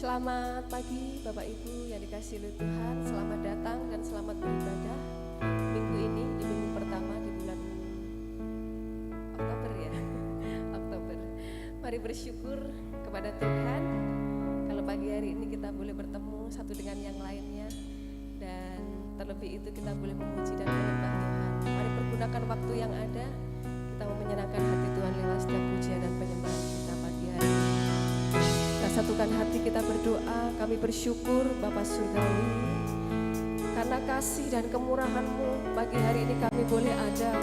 Selamat pagi Bapak Ibu yang dikasihi oleh Tuhan. Selamat datang dan selamat beribadah minggu ini di minggu pertama di bulan Oktober ya. Oktober. Mari bersyukur kepada Tuhan kalau pagi hari ini kita boleh bertemu satu dengan yang lainnya, dan terlebih itu kita boleh memuji dan menyembah Tuhan. Mari pergunakan waktu yang ada, kita mau menyenangkan hati Tuhan lewat setiap pujian dan penyembahan kita pagi hari ini. Satukan hati kita berdoa. Kami bersyukur Bapa Surgawi, karena kasih dan kemurahan-Mu pagi hari ini kami boleh ada.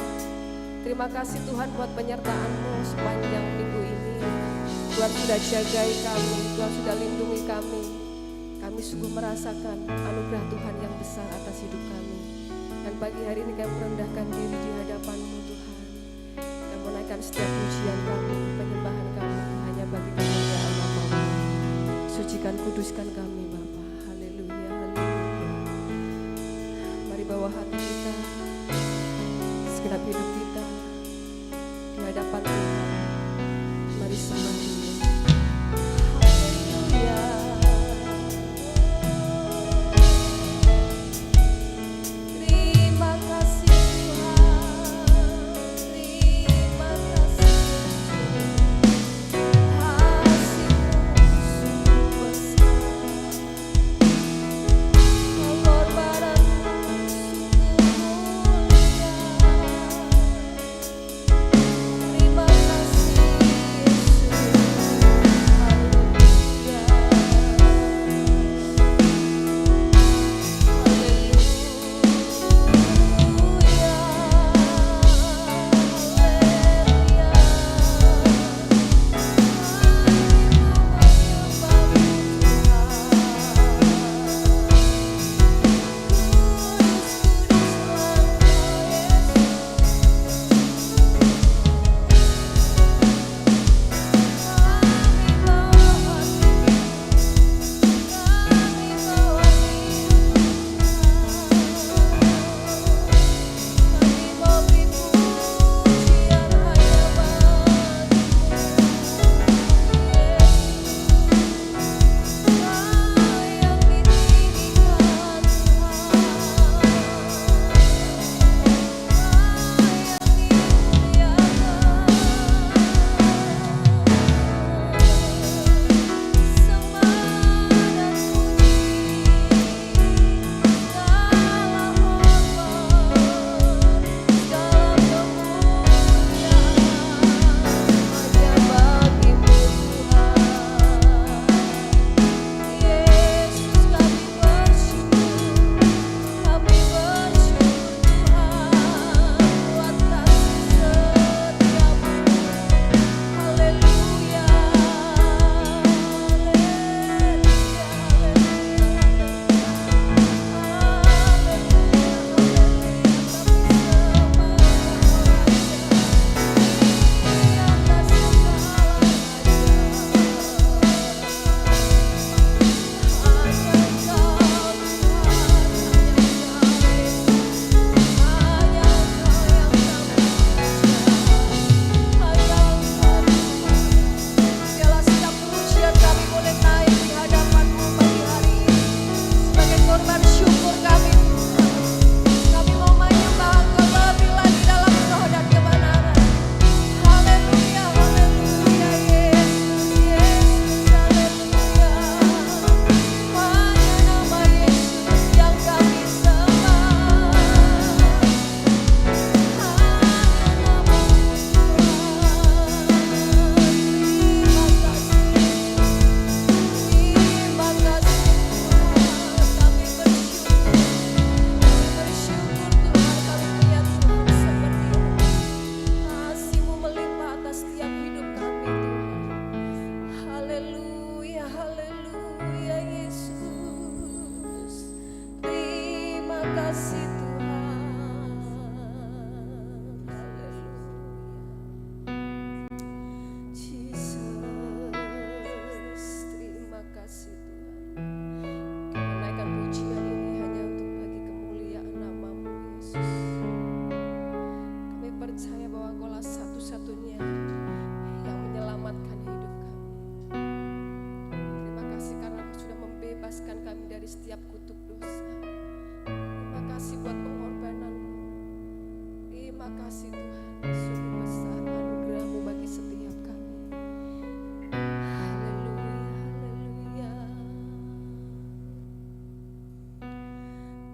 Terima kasih Tuhan buat penyertaan-Mu sepanjang minggu ini. Tuhan sudah jagai kami, Tuhan sudah lindungi kami. Kami sungguh merasakan anugerah Tuhan yang besar atas hidup kami. Dan pagi hari ini kami merendahkan diri di hadapan-Mu Tuhan, dan menaikkan setiap pujian kami, penyembahan kami hanya bagi kemuliaan nama-Mu. Sucikan, kuduskan kami Bapa. Haleluya, haleluya. Mari bawa hati kita, segenap hidup kita di hadapan Tuhan. Mari sembah Dia. Haleluya. Terima kasih Tuhan, terima kasih lepaskan kami dari setiap kutuk dosa. Terima kasih buat pengorbanan-Mu. Terima kasih Tuhan, sungguh besar anugerah-Mu bagi setiap kami. Haleluya, haleluya.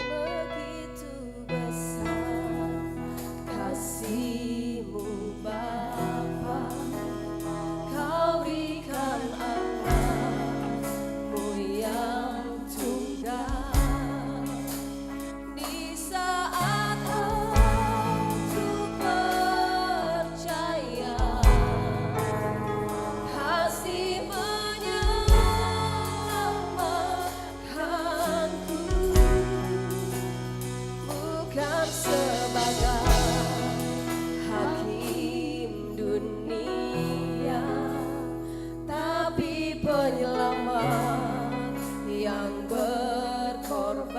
Begitu besar kasih-Mu Bapa, Kau berikan anak-Mu yang tunggal. Di saat aku percaya kasih menyelamatkanku, bukan sebagai hakim dunia, tapi penyelamat yang berkorban.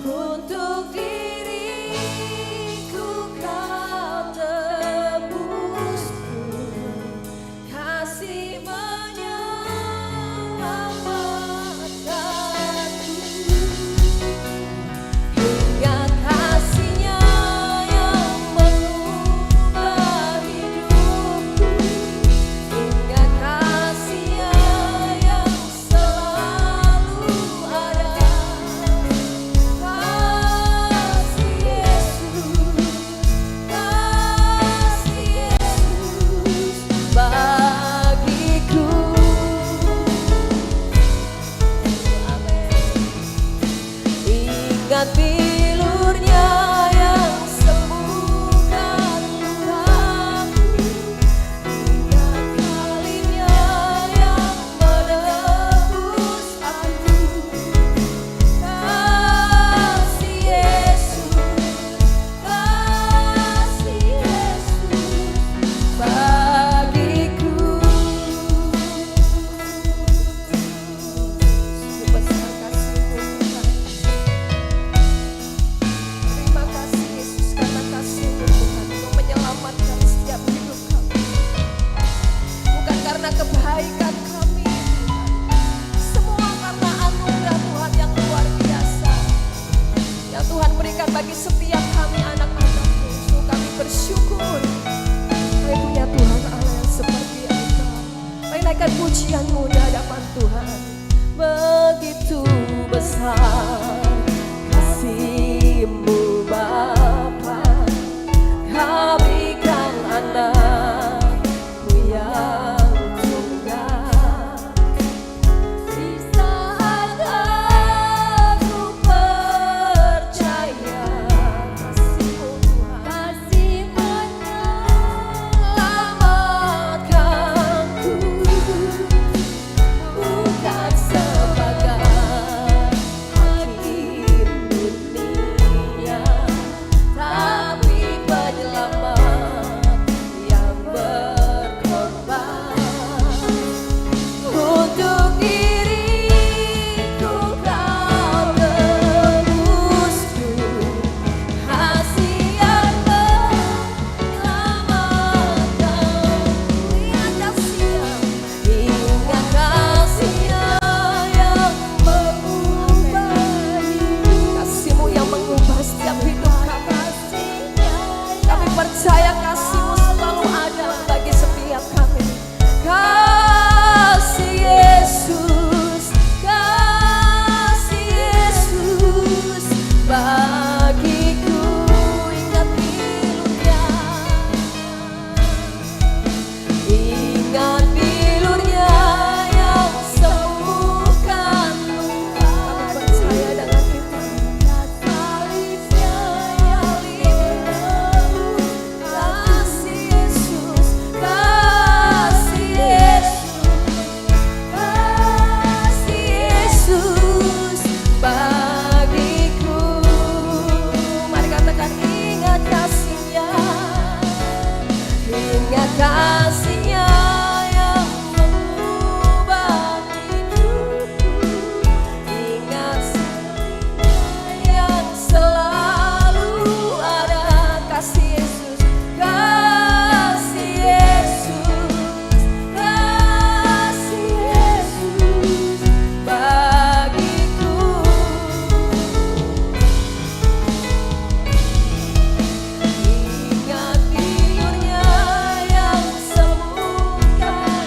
Untuk diriku Kau tebusku, kasih menyelamatkanku. Ingat kasih-Nya yang mengubah hidupku. Ingat kasih-Nya yang selalu ada. Kasih Yesus, kasih Yesus bagiku. Amin. Ingat bilur-Nya yang sembuhkan lukaku. Ingat kali-Nya yang menebus aku. Kasih Yesus, kasih Yesus bagiku. Sungguh besar kasih-Mu Tuhan. Terima kasih Yesus karena kasih-Mu Tuhan untuk menyelamatkan setiap hidup kami. Bukan karena kebaikan kami Tuhan, semua karena anugerah Tuhan yang luar biasa yang Tuhan berikan bagi setiap kami anak-anak-Mu. Sungguh kami bersyukur kami punya Tuhan Allah yang seperti Engkau. Mari naikkan pujian-Mu di hadapan Tuhan. Begitu besar kasih-Mu Bapa, Kau berikan anak-Mu yang tunggal. Di saat aku percaya kasih-Mu Tuhan, kasih menyelamatkanku, bukan sebagai hakim dunia,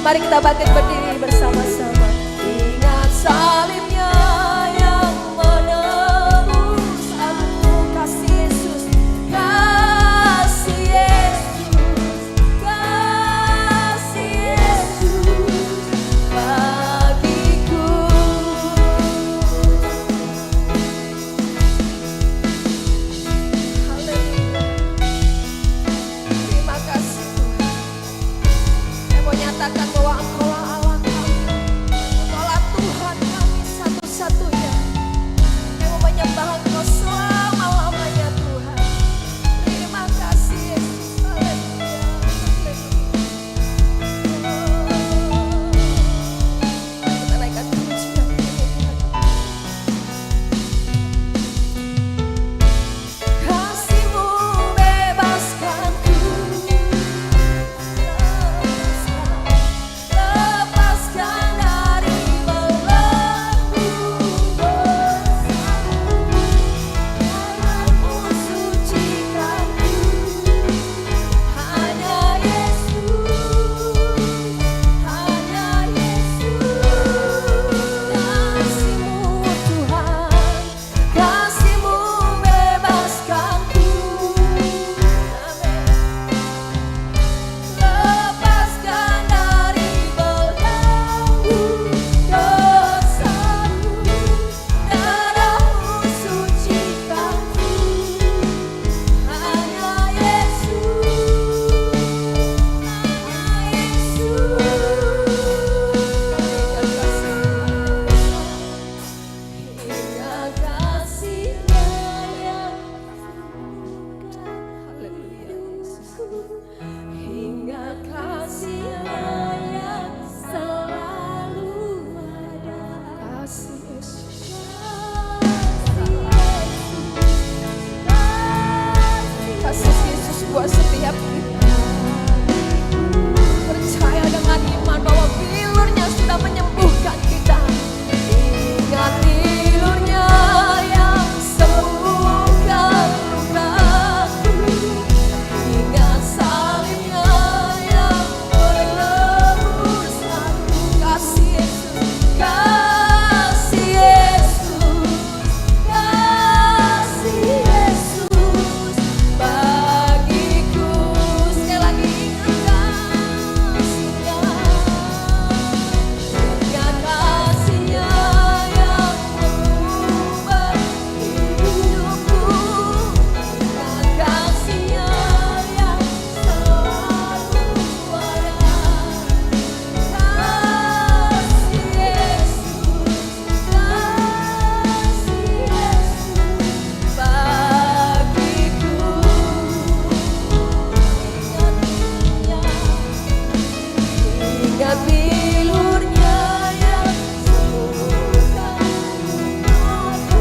Mari kita bangkit berdiri bersama-sama. Ingat salibnya yang menebus aku. Kasih Yesus, kasih Yesus, kasih Yesus bagiku. Haleluya. Terima kasih Tuhan. Saya mau nyatakan bahwa Engkaulah Allah kami, Engkaulah Tuhan kami satu-satunya yang mau menyembah Engkau selama-lamanya Tuhan. Terima kasih Yesus. Haleluya. Kita naikkan pujian ini. Kasih-Mu bebaskanku. Lepaskan dari belenggu dosa-Mu, sucikanku. Hanya Yesus, hanya Yesus. Kasih-Mu Tuhan, kasih-Mu bebaskanku. Amin. Lepaskan dari belenggu dosa-Mu, darah-Mu sucikanku. Hanya Yesus, hanya Yesus. Ingat kasih-Nya yang Haleluya Yesus. Ingat kasih-Nya yang selalu ada. Kasih Yesus, kasih Yesus buat setiap kita. Percaya dengan iman bahwa bilurnya sudah menyembuhkan kita. Ingat bilurnya yang sembuhkan lukaku. Ingat salibnya yang menebus aku. Kasih Yesus, kasih Yesus, kasih Yesus bagiku. Sekali lagi ingat kasih-Nya. Ingat kasih-Nya yang mengubah hidupku. Ingat kasih-Nya yang selalu ada. Kasih Yesus, kasih Yesus bagiku. Ingat bilurnya yang sembuhkan aku.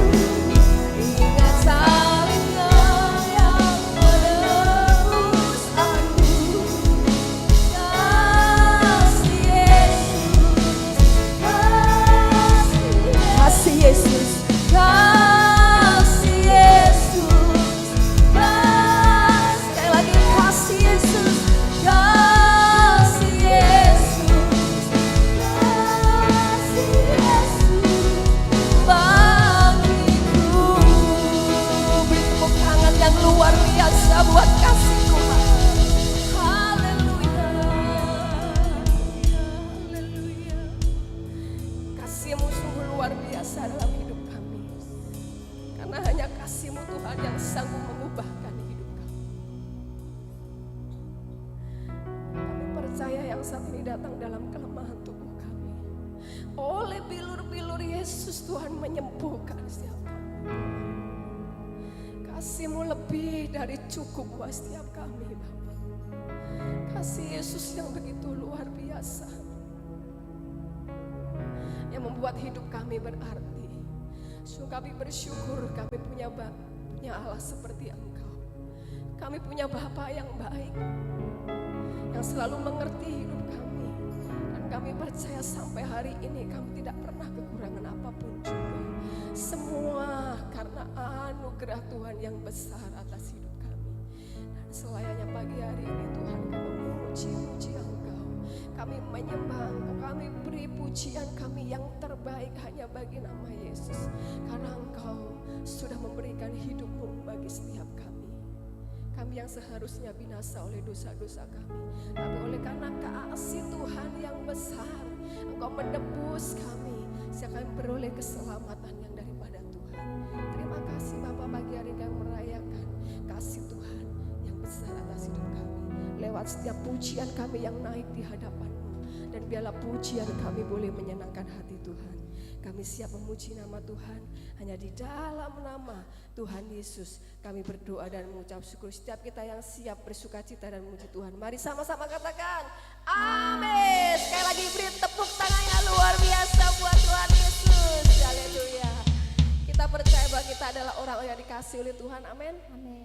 Ingat salibnya yang menebus aku. Kasih Yesus, kasih Yesus, kasih Yesus, sekali lagi kasih Yesus, kasih Yesus, kasih Yesus bagiku. Beri tepuk tangan yang luar biasa buat kasih Tuhan. Haleluya, haleluya. Kasih-Mu sungguh luar biasa dalam hidup kami. Karena hanya kasih-Mu Tuhan yang sanggup mengubahkan hidup kami. Kami percaya yang saat ini datang dalam kelemahan tubuh kami. Oleh bilur-bilur Yesus Tuhan menyembuhkan setiap kami. Kasih-Mu lebih dari cukup buat setiap kami Bapa. Kasih Yesus yang begitu luar biasa, yang membuat hidup kami berarti. Sungguh kami bersyukur kami punya Allah seperti Engkau. Kami punya Bapa yang baik, yang selalu mengerti hidup kami. Dan kami percaya sampai hari ini kami tidak pernah kekurangan apapun juga. Semua karena anugerah Tuhan yang besar atas hidup kami. Dan selayaknya pagi hari ini Tuhan kami memuji-muji Engkau. Kami menyembah Engkau, kami beri pujian kami yang terbaik hanya bagi nama Yesus. Karena Engkau sudah memberikan hidup-Mu bagi setiap kami. Kami yang seharusnya binasa oleh dosa-dosa kami, tapi oleh karena kasih Tuhan yang besar, Engkau menebus kami, sehingga kami beroleh keselamatan yang daripada Tuhan. Terima kasih Bapa pagi hari kami merayakan kasih Tuhan yang besar atas hidup kami. Lewat setiap pujian kami yang naik di hadapan-Mu, dan biarlah pujian kami boleh menyenangkan hati Tuhan. Kami siap memuji nama Tuhan. Hanya di dalam nama Tuhan Yesus kami berdoa dan mengucap syukur. Setiap kita yang siap bersuka cita dan memuji Tuhan, mari sama-sama katakan amin. Sekali lagi beri tepuk tangan yang luar biasa buat Tuhan Yesus. Haleluya. Kita percaya bahwa kita adalah orang yang dikasihi oleh Tuhan, amin.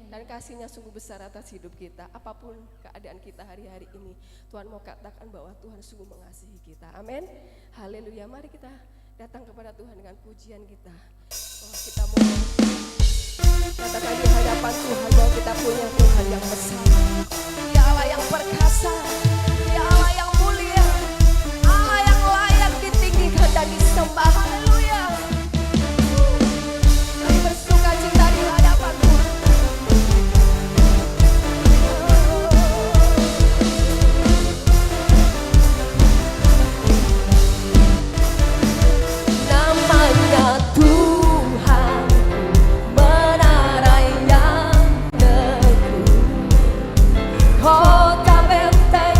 Dan kasihnya sungguh besar atas hidup kita. Apapun keadaan kita hari-hari ini, Tuhan mau katakan bahwa Tuhan sungguh mengasihi kita, amin. Haleluya. Mari kita datang kepada Tuhan dengan pujian kita. Oh, kita mau katakan di hadapan Tuhan bahwa kita punya Tuhan yang besar. Dia Allah yang perkasa, Dia Allah yang mulia, Allah yang layak ditinggikan dan disembah. Haleluya. Mari bersuka cita di hadapan Tuhan. Namanya Tuhan menara yang teguh, kota benteng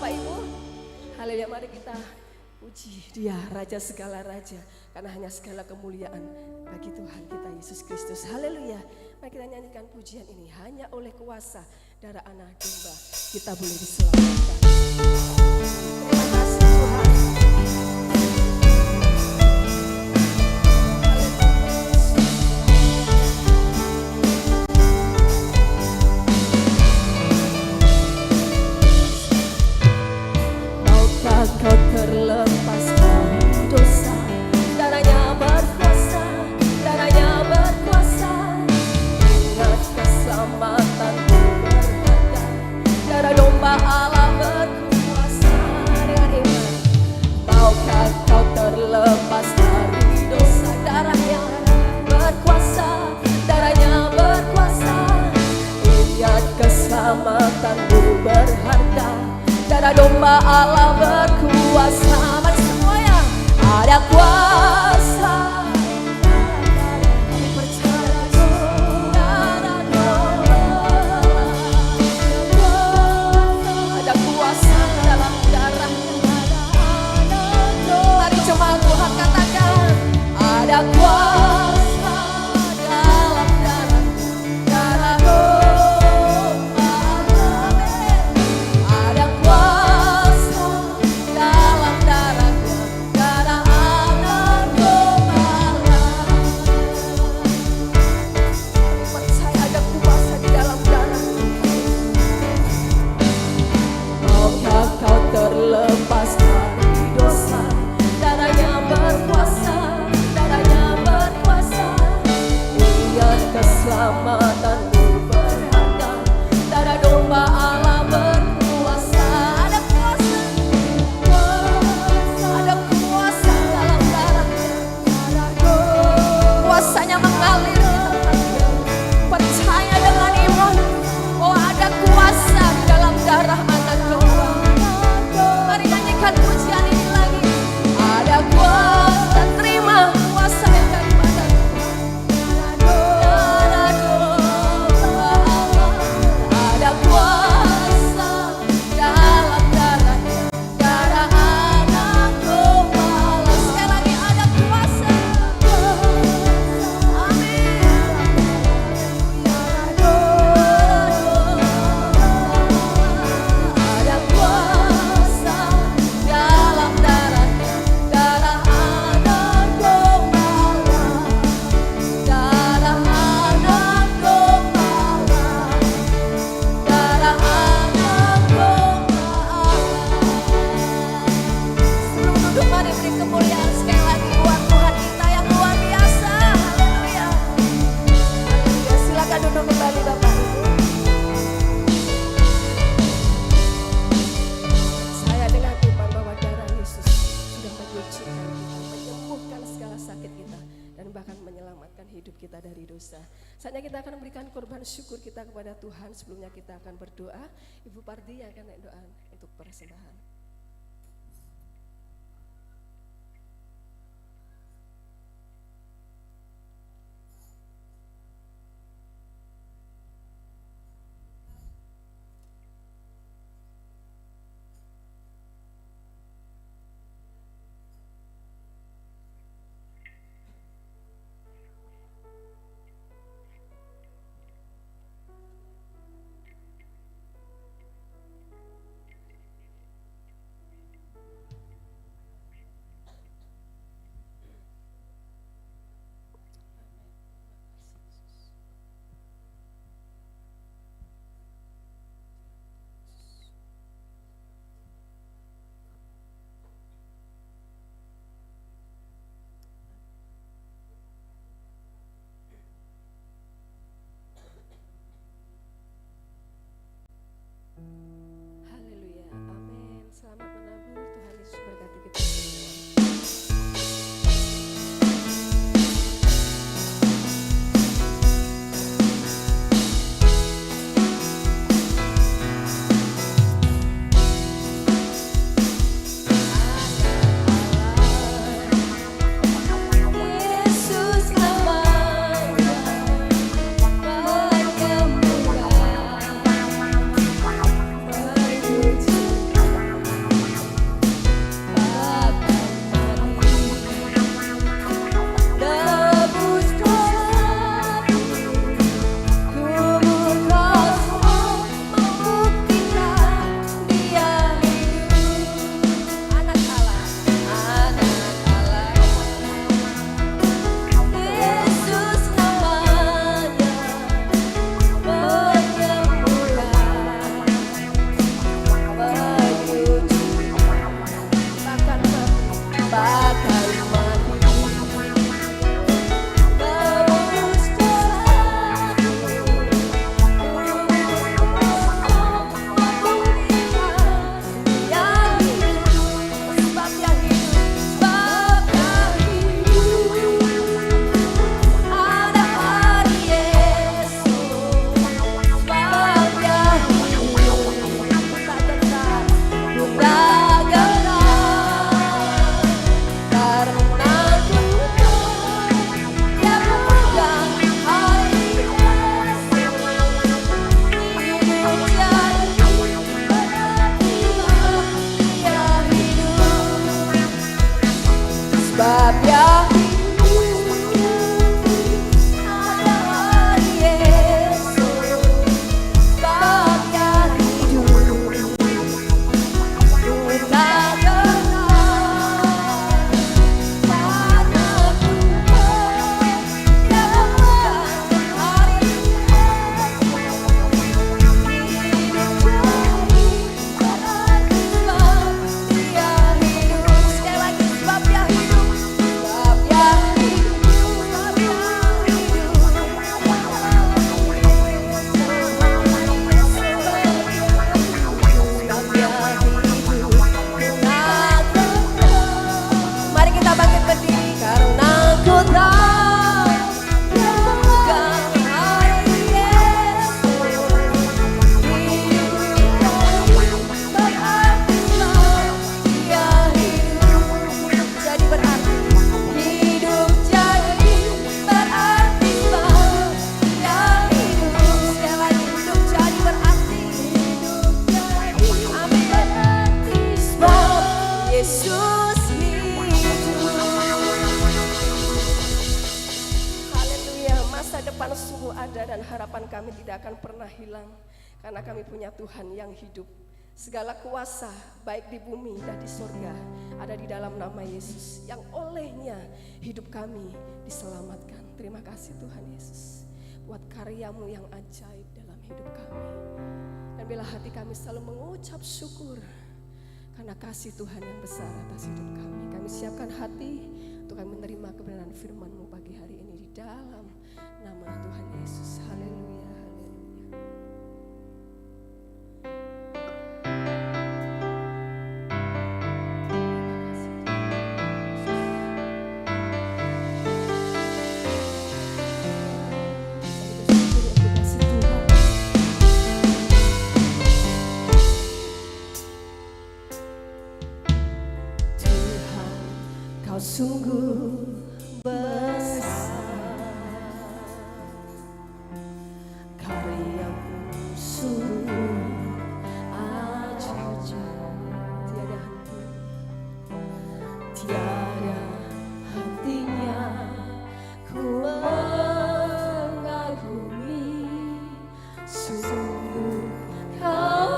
Bapak Ibu? Haleluya, mari kita puji Dia, Raja segala raja, karena hanya segala kemuliaan bagi Tuhan kita Yesus Kristus. Haleluya. Mari kita nyanyikan pujian ini. Hanya oleh kuasa darah anak domba kita boleh diselamatkan. Terima kasih Tuhan. Maukah kau terlepas dari dosa? Darahnya berkuasa, darahnya berkuasa. Ingat keselamatanmu berharga, darah domba Allah berkuasa. Dengan iman, maukah kau terlepas dari dosa? Darahnya berkuasa, darahnya berkuasa. Ingat keselamatanmu berharga, darah domba Allah berkuasa. Mari semuanya, ada kuasa. Kami percaya darah domba. Ada kuasa dalam darahnya. Mari jemaat Tuhan katakan, ada kuasa dalam darah domba. Ada kuasa dalam darahnya, darah anak domba. Percaya ada kuasa di dalam darah. Maukah kau terlepas dari dosa? Darahnya berkuasa, darahnya berkuasa. Ingat keselamatanmu berharga, darah domba Allah berkuasa. Ada kuasa, ada kuasa dalam darahnya. Kuasanya mengalir di tempatnya. Percaya dengan iman, oh ada kuasa di dalam darah anak domba. Mari nyanyikan pujian ini lagi. Ada kuasa, terima kuasa yang daripada darah domba Allah. Ada kuasa dalam darahnya, darah anak domba Allah. Sekali lagi ada kuasa. Amin. Ada kuasa dalam darahnya, darah anak domba Allah. Darah anak domba Allah. Darah anak domba Allah. Sebelum duduk mari beri kemuliaan sekali lagi buat Tuhan kita yang luar biasa. Haleluya. Haleluya. Silakan duduk kembali Bapak Ibu. Saya dengan iman bahwa darah Yesus sudah menyucikan kita, menyembuhkan segala sakit kita, dan bahkan menyelamatkan hidup kita dari dosa. Saatnya kita akan memberikan korban syukur kita kepada Tuhan. Sebelumnya kita akan berdoa. Ibu Pardi yang akan naik doa untuk persembahan. Yesus hidup. Haleluya, masa depan sungguh ada dan harapan kami tidak akan pernah hilang karena kami punya Tuhan yang hidup. Segala kuasa baik di bumi dan di surga ada di dalam nama Yesus yang olehnya hidup kami diselamatkan. Terima kasih Tuhan Yesus buat karyamu yang ajaib dalam hidup kami. Dan bila hati kami selalu mengucap syukur karena kasih Tuhan yang besar atas hidup kami. Kami siapkan hati untuk kami menerima kebenaran firman-Mu pagi hari ini di dalam nama Tuhan Yesus. Haleluya, haleluya. Kau sungguh besar, karyamu sungguh ajaib, tiada henti, tiada hentinya ku mengagumi, sungguh kau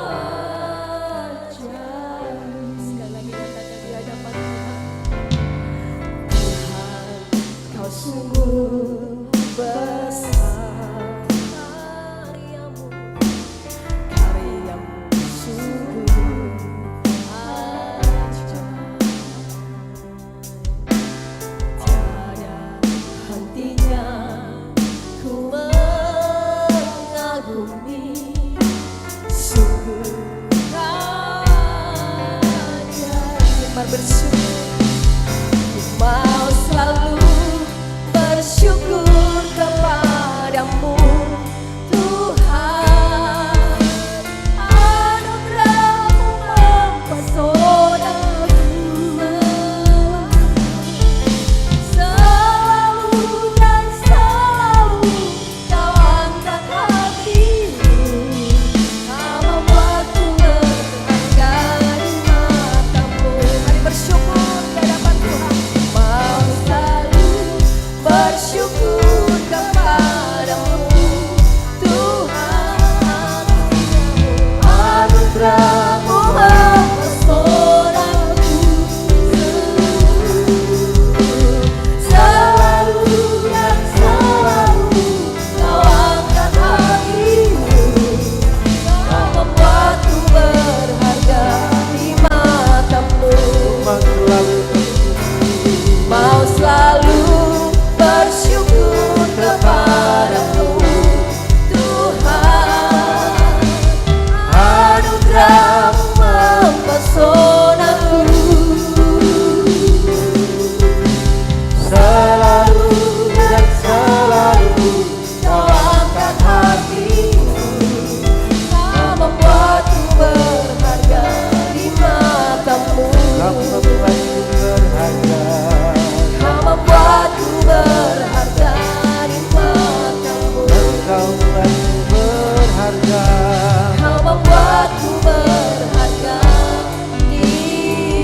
ajaib. Sekali lagi katakan di hadapan Tuhan, Kau sungguh besar, karyamu, karyamu sungguh ajaib, tiada hentinya ku mengagumi, sungguh kau ajaib. Mari bersyukur, mau selalu bersyukur kepadamu Tuhan, anugerah-Mu mempesonaku, selalu dan selalu Kau angkat hatiku, Kau membuatku berharga di mata-Mu. Mari bersyukur di hadapan Tuhan, mau selalu bersyukur kepadamu Tuhan, anugerah-Mu mempesonaku, selalu dan selalu Kau angkat hatiku, Kau membuatku berharga di mata-Mu. Mau selalu bersyukur kepadamu Tuhan, anugerah-Mu mempesonaku, selalu dan selalu Kau angkat hatiku, Kau membuatku berharga di mata-Mu. Kau membuatku berharga di mata-Mu. Kau membuatku berharga di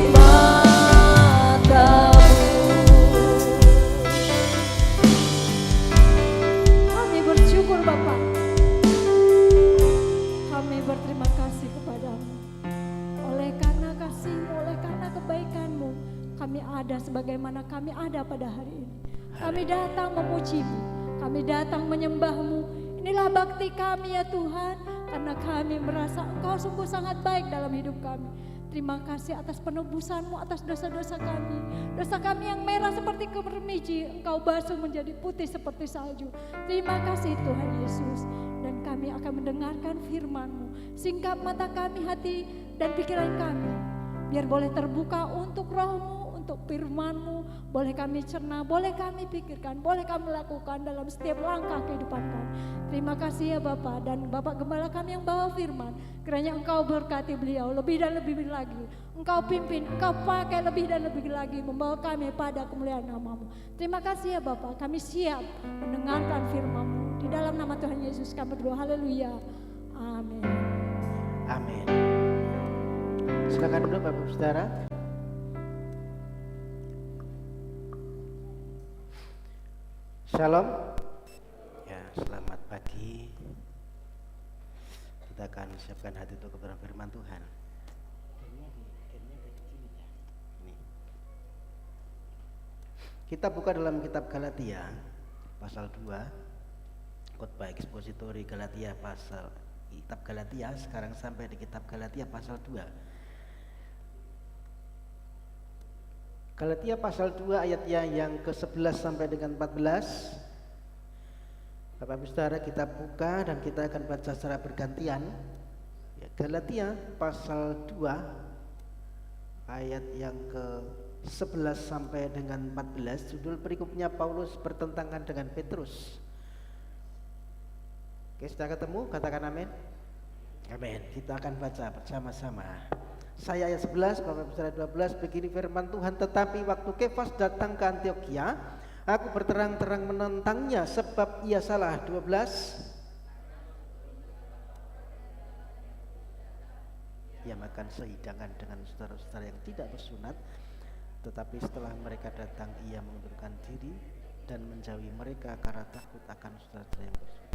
mata-Mu. Kami bersyukur Bapa. Kami berterima kasih kepadamu. Oleh karena kasih-Mu, oleh karena kebaikan-Mu, kami ada sebagaimana kami ada pada hari ini. Kami datang memuji-Mu, kami datang menyembah-Mu. Inilah bakti kami ya Tuhan, karena kami merasa Engkau sungguh sangat baik dalam hidup kami. Terima kasih atas penebusan-Mu atas dosa-dosa kami. Dosa kami yang merah seperti kemermiji, Engkau basuh menjadi putih seperti salju. Terima kasih Tuhan Yesus. Dan kami akan mendengarkan firman-Mu. Singkap mata kami, hati dan pikiran kami, biar boleh terbuka untuk Roh-Mu, untuk firman-Mu. Boleh kami cerna, boleh kami pikirkan, boleh kami lakukan dalam setiap langkah kehidupan kami. Terima kasih ya Bapak, dan Bapak Gembala kami yang bawa firman, kiranya Engkau berkati beliau lebih dan lebih lagi. Engkau pimpin, Engkau pakai lebih dan lebih lagi, membawa kami pada kemuliaan nama-Mu. Terima kasih ya Bapak, kami siap mendengarkan firman-Mu. Di dalam nama Tuhan Yesus kami berdoa, haleluya, amin. Amin. Silakan duduk Bapak Saudara. Shalom. Ya, selamat pagi. Kita akan siapkan hati untuk kebenaran firman Tuhan. Ini. Kita buka dalam kitab Galatia pasal 2. Khotbah ekspositori Galatia pasal kitab Galatia, sekarang sampai di kitab Galatia pasal 2. Galatia pasal 2 ayatnya yang ke-11 sampai dengan 14. Bapak Ibu Saudara, kita buka dan kita akan baca secara bergantian. Ya, Galatia pasal 2 ayat yang ke-11 sampai dengan 14. Judul perikopnya Paulus bertentangan dengan Petrus. Oke, sudah ketemu? Katakan amin. Amin. Kita akan baca bersama-sama. Saya ayat 11, Bapak Ibu Saudara 12, begini firman Tuhan, tetapi waktu Kefas datang ke Antiokhia, aku berterang-terang menentangnya sebab ia salah. 12. Ia makan sehidangan dengan saudara-saudara yang tidak bersunat, tetapi setelah mereka datang ia mengundurkan diri dan menjauhi mereka karena takut akan saudara-saudara yang bersunat.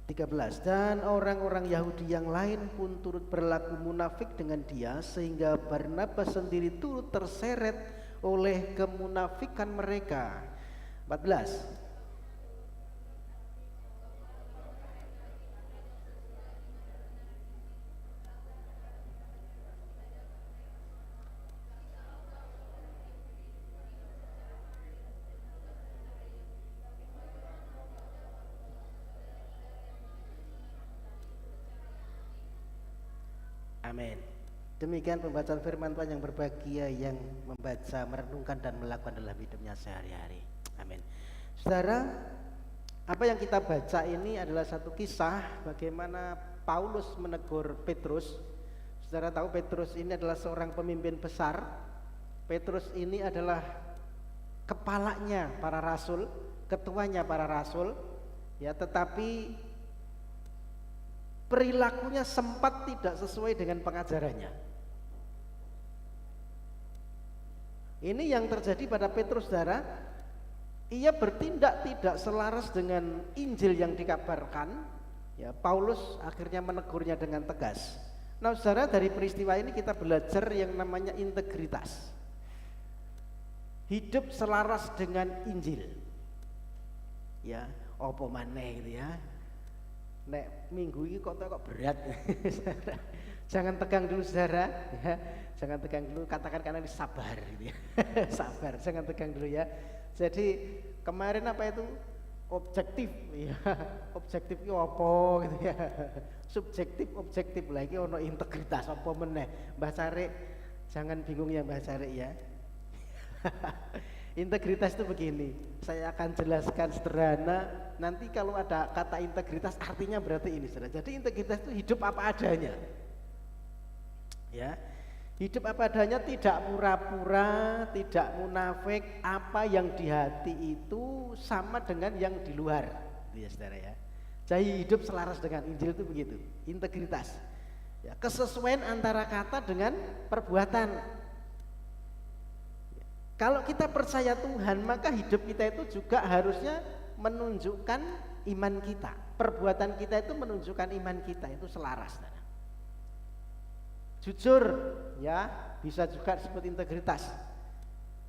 13. Dan orang-orang Yahudi yang lain pun turut berlaku munafik dengan dia, sehingga Barnabas sendiri turut terseret oleh kemunafikan mereka. 14. Amin. Demikian pembacaan firman Tuhan yang berbahagia, yang membaca, merenungkan dan melakukan dalam hidupnya sehari-hari. Amin. Saudara, apa yang kita baca ini adalah satu kisah bagaimana Paulus menegur Petrus. Saudara tahu Petrus ini adalah seorang pemimpin besar. Petrus ini adalah kepalanya para rasul, ketuanya para rasul, ya, tetapi perilakunya sempat tidak sesuai dengan pengajarannya. Ini yang terjadi pada Petrus, saudara. Ia bertindak tidak selaras dengan Injil yang dikabarkan. Ya, Paulus akhirnya menegurnya dengan tegas. Nah, saudara, dari peristiwa ini kita belajar yang namanya integritas. Hidup selaras dengan Injil. Ya, opo maneh gitu ya. Nek minggu ini kok berat. Jangan tegang dulu, saudara, ya. Jangan tegang dulu, katakan karena ini sabar gitu ya. Sabar, jangan tegang dulu ya. Jadi kemarin apa itu? Objektif ya. Objektif itu apa gitu ya. Subjektif, objektif lagi ono integritas apa meneh. Mbah Cari, jangan bingung ya Mbah Cari ya. Integritas itu begini, saya akan jelaskan sederhana. Nanti kalau ada kata integritas artinya berarti ini, saudara. Jadi integritas itu hidup apa adanya, ya, hidup apa adanya, tidak pura-pura, tidak munafik. Apa yang di hati itu sama dengan yang di luar, ya saudara ya. Jadi hidup selaras dengan Injil itu begitu, integritas, ya, kesesuaian antara kata dengan perbuatan. Kalau kita percaya Tuhan, maka hidup kita itu juga harusnya menunjukkan iman kita. Perbuatan kita itu menunjukkan iman kita, itu selaras. Jujur, ya, bisa juga disebut integritas.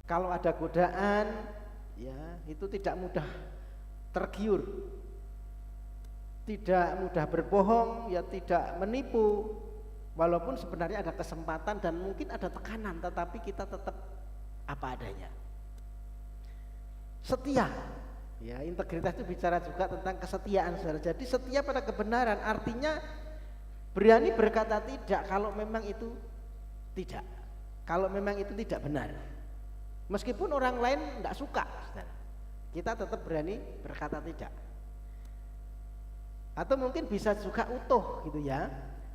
Kalau ada godaan, ya, itu tidak mudah tergiur, tidak mudah berbohong, ya, tidak menipu. Walaupun sebenarnya ada kesempatan dan mungkin ada tekanan, tetapi kita tetap apa adanya. Setia, ya, integritas itu bicara juga tentang kesetiaan, saudara. Jadi setia pada kebenaran artinya berani berkata tidak kalau memang itu tidak, kalau memang itu tidak benar. Meskipun orang lain tidak suka, saudara, kita tetap berani berkata tidak. Atau mungkin bisa juga utuh gitu ya.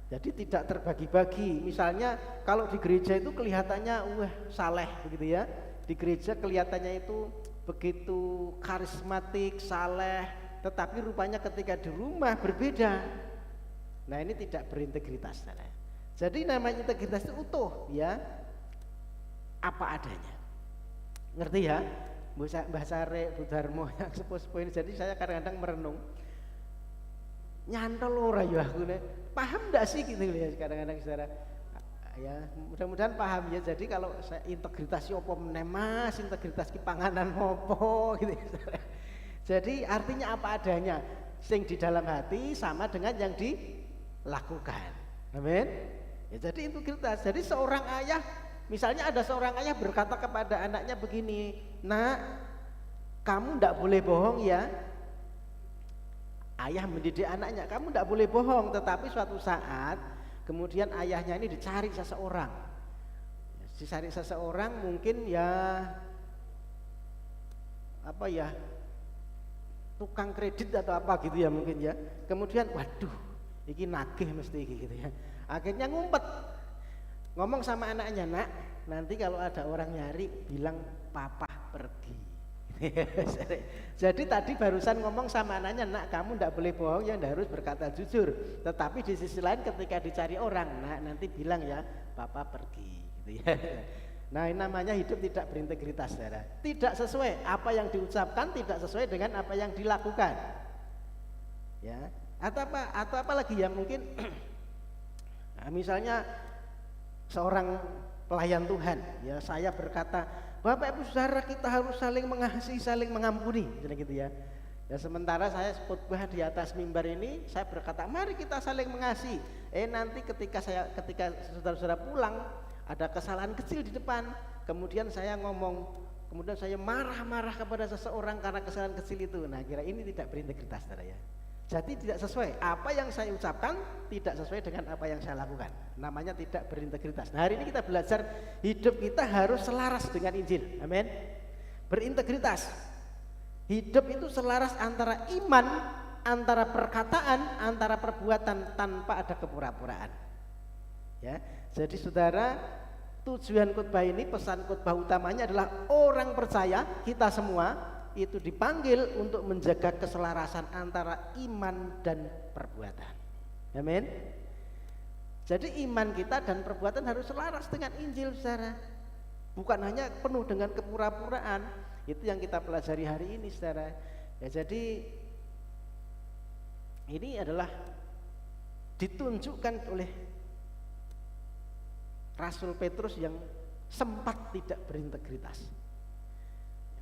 Jadi tidak terbagi-bagi. Misalnya kalau di gereja itu kelihatannya saleh begitu ya. Di gereja kelihatannya itu begitu karismatik, saleh, tetapi rupanya ketika di rumah berbeda. Nah, ini tidak berintegritas, saudara. Jadi namanya integritas itu utuh ya. Apa adanya. Ngerti ya? Mbah Sare, Bu Darmo yang sepuh-sepuh ini. Jadi saya kadang-kadang merenung, nyantol ora ya aku nih, paham enggak sih gitu ya kadang-kadang saudara. Ya mudah-mudahan paham ya. Jadi kalau saya integritas opo meneh Mas, integritas ki panganan opo gitu ya, saudara. Jadi artinya apa adanya, sing di dalam hati sama dengan yang dilakukan. Amin. Ya jadi integritas. Jadi seorang ayah, misalnya ada seorang ayah berkata kepada anaknya begini, "Nak, kamu ndak boleh bohong ya." Ayah mendidik anaknya, kamu ndak boleh bohong. Tetapi suatu saat kemudian ayahnya ini dicari seseorang. Dicari seseorang mungkin ya apa ya, tukang kredit atau apa gitu ya mungkin ya. Kemudian waduh, iki nagih mesti gitu ya. Akhirnya ngumpet, ngomong sama anaknya, "Nak, nanti kalau ada orang nyari bilang papa pergi." Jadi tadi barusan ngomong sama anaknya, "Nak, kamu ndak boleh bohong ya, ndak harus berkata jujur." Tetapi di sisi lain ketika dicari orang, "Nak, nanti bilang ya papa pergi." Gitu ya. Nah, ini namanya hidup tidak berintegritas, saudara. Tidak sesuai apa yang diucapkan, tidak sesuai dengan apa yang dilakukan. Ya, atau apa lagi ya mungkin nah, misalnya seorang pelayan Tuhan, ya saya berkata, "Bapak Ibu Saudara, kita harus saling mengasihi, saling mengampuni," gitu ya. Ya sementara saya khotbah di atas mimbar ini, saya berkata, "Mari kita saling mengasihi." Nanti ketika saudara-saudara pulang, ada kesalahan kecil di depan, kemudian saya ngomong, kemudian saya marah-marah kepada seseorang karena kesalahan kecil itu. Nah, kira ini tidak berintegritas, saudara ya. Jadi tidak sesuai, apa yang saya ucapkan tidak sesuai dengan apa yang saya lakukan. Namanya tidak berintegritas. Nah, hari ini kita belajar hidup kita harus selaras dengan Injil. Amin. Berintegritas. Hidup itu selaras antara iman, antara perkataan, antara perbuatan tanpa ada kepura-puraan. Ya. Jadi saudara, tujuan khotbah ini, pesan khotbah utamanya adalah orang percaya, kita semua itu dipanggil untuk menjaga keselarasan antara iman dan perbuatan. Amin. Jadi iman kita dan perbuatan harus selaras dengan Injil, saudara. Bukan hanya penuh dengan kepura-puraan. Itu yang kita pelajari hari ini, saudara. Ya, jadi ini adalah ditunjukkan oleh Rasul Petrus yang sempat tidak berintegritas.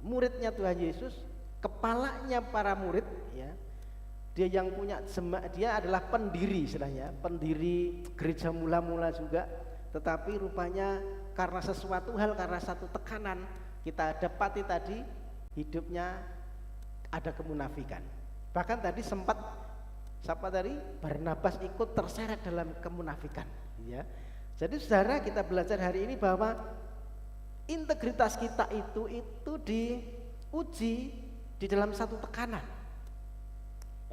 Muridnya Tuhan Yesus, kepalanya para murid, ya, dia yang punya dia adalah pendiri istilahnya, pendiri gereja mula-mula juga, tetapi rupanya karena sesuatu hal, karena satu tekanan, kita dapati tadi hidupnya ada kemunafikan. Bahkan tadi sempat Barnabas ikut terseret dalam kemunafikan, ya. Jadi saudara, kita belajar hari ini bahwa integritas kita itu diuji di dalam satu tekanan.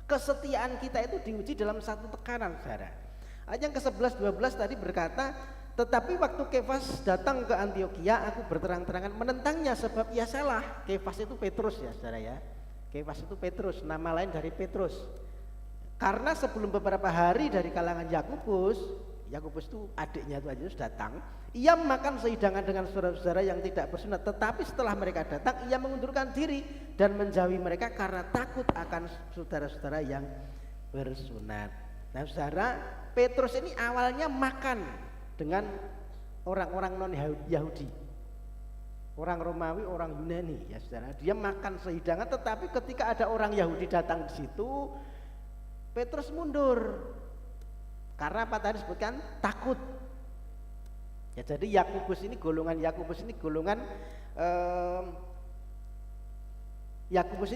Kesetiaan kita itu diuji dalam satu tekanan, saudara. Ayat yang ke-11 12 tadi berkata, "Tetapi waktu Kefas datang ke Antiokhia, aku berterang-terangan menentangnya sebab ia salah." Kefas itu Petrus ya, saudara ya. Kefas itu Petrus, nama lain dari Petrus. Karena sebelum beberapa hari dari kalangan Yakobus itu adiknya Tuhan Yesus datang, ia makan sehidangan dengan saudara-saudara yang tidak bersunat. Tetapi setelah mereka datang, ia mengundurkan diri dan menjauhi mereka karena takut akan saudara-saudara yang bersunat. Nah, saudara, Petrus ini awalnya makan dengan orang-orang non-Yahudi, orang Romawi, orang Yunani, ya saudara. Dia makan sehidangan, tetapi ketika ada orang Yahudi datang di situ, Petrus mundur. Karena apa tadi disebutkan? Takut. Ya, jadi Yakobus ini golongan Yakobus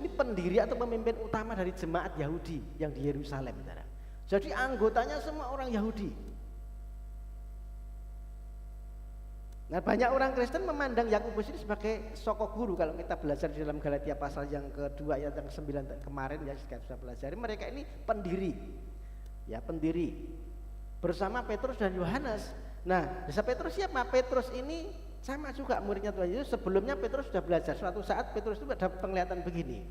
ini pendiri atau pemimpin utama dari jemaat Yahudi yang di Yerusalem, saudara. Jadi anggotanya semua orang Yahudi. Nah, banyak orang Kristen memandang Yakobus ini sebagai soko guru. Kalau kita belajar di dalam Galatia pasal yang kedua ayat yang 9 kemarin ya, kita sudah pelajari, mereka ini pendiri. Ya, pendiri bersama Petrus dan Yohanes. Nah, desa Petrus siapa? Petrus ini sama juga muridnya Tuhan Yesus. Sebelumnya Petrus sudah belajar. Suatu saat Petrus itu ada penglihatan begini.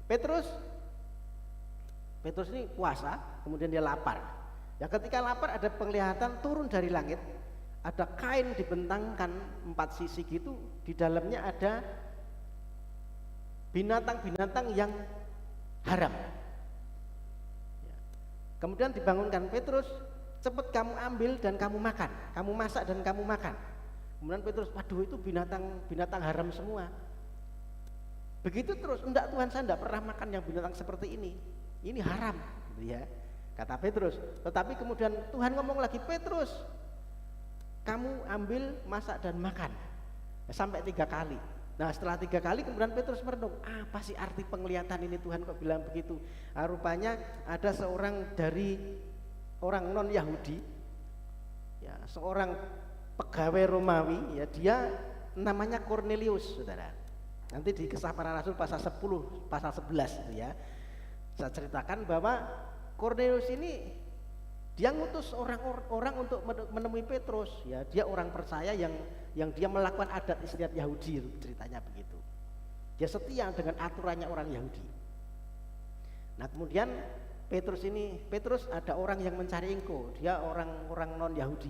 Petrus ini puasa, kemudian dia lapar. Ya, ketika lapar ada penglihatan turun dari langit. Ada kain dibentangkan 4 sisi gitu, di dalamnya ada binatang-binatang yang haram. Ya. Kemudian dibangunkan, Petrus, cepat kamu ambil dan kamu makan, kamu masak dan kamu makan. Kemudian Petrus, waduh itu binatang haram semua. Begitu terus, enggak Tuhan, saya enggak pernah makan yang binatang seperti ini haram, gitu ya. Kata Petrus. Tetapi kemudian Tuhan ngomong lagi, Petrus, kamu ambil, masak dan makan. Sampai 3 kali. Nah setelah 3 kali kemudian Petrus merenung, apa sih arti penglihatan ini, Tuhan kok bilang begitu? Rupanya ada seorang dari orang non Yahudi, ya, seorang pegawai Romawi, ya, dia namanya Cornelius, saudara. Nanti di Kisah Para Rasul pasal 10, pasal 11 itu ya. Saya ceritakan bahwa Cornelius ini dia ngutus orang untuk menemui Petrus, ya. Dia orang percaya yang dia melakukan adat istiadat Yahudi, ceritanya begitu. Dia setia dengan aturannya orang Yahudi. Nah kemudian Petrus ada orang yang mencari engkau, dia orang non Yahudi.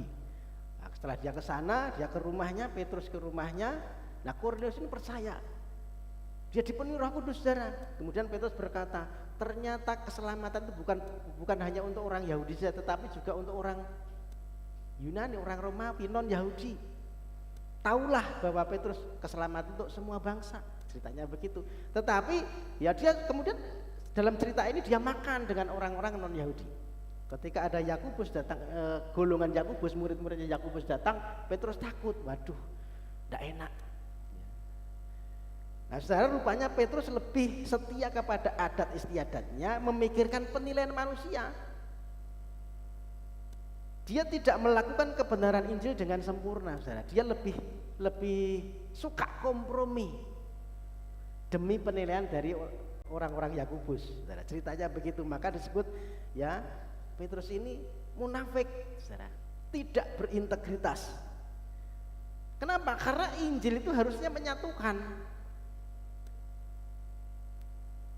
Nah, setelah dia ke sana, dia ke rumahnya, Petrus ke rumahnya. Nah Cornelius ini percaya, dia dipenuhi Roh Kudus, saudara. Kemudian Petrus berkata, ternyata keselamatan itu bukan hanya untuk orang Yahudi saja, tetapi juga untuk orang Yunani, orang Romawi, non Yahudi. Taulah bahwa Petrus keselamatan untuk semua bangsa, ceritanya begitu. Tetapi ya dia kemudian dalam cerita ini dia makan dengan orang-orang non Yahudi. Ketika ada Yakobus datang, golongan Yakobus, murid-muridnya Yakobus datang, Petrus takut, waduh, tidak enak. Nah saudara, rupanya Petrus lebih setia kepada adat istiadatnya, memikirkan penilaian manusia. Dia tidak melakukan kebenaran Injil dengan sempurna, saudara. Dia lebih suka kompromi demi penilaian dari orang-orang Yakobus, saudara. Ceritanya begitu, maka disebut ya Petrus ini munafik, saudara, tidak berintegritas. Kenapa? Karena Injil itu harusnya menyatukan.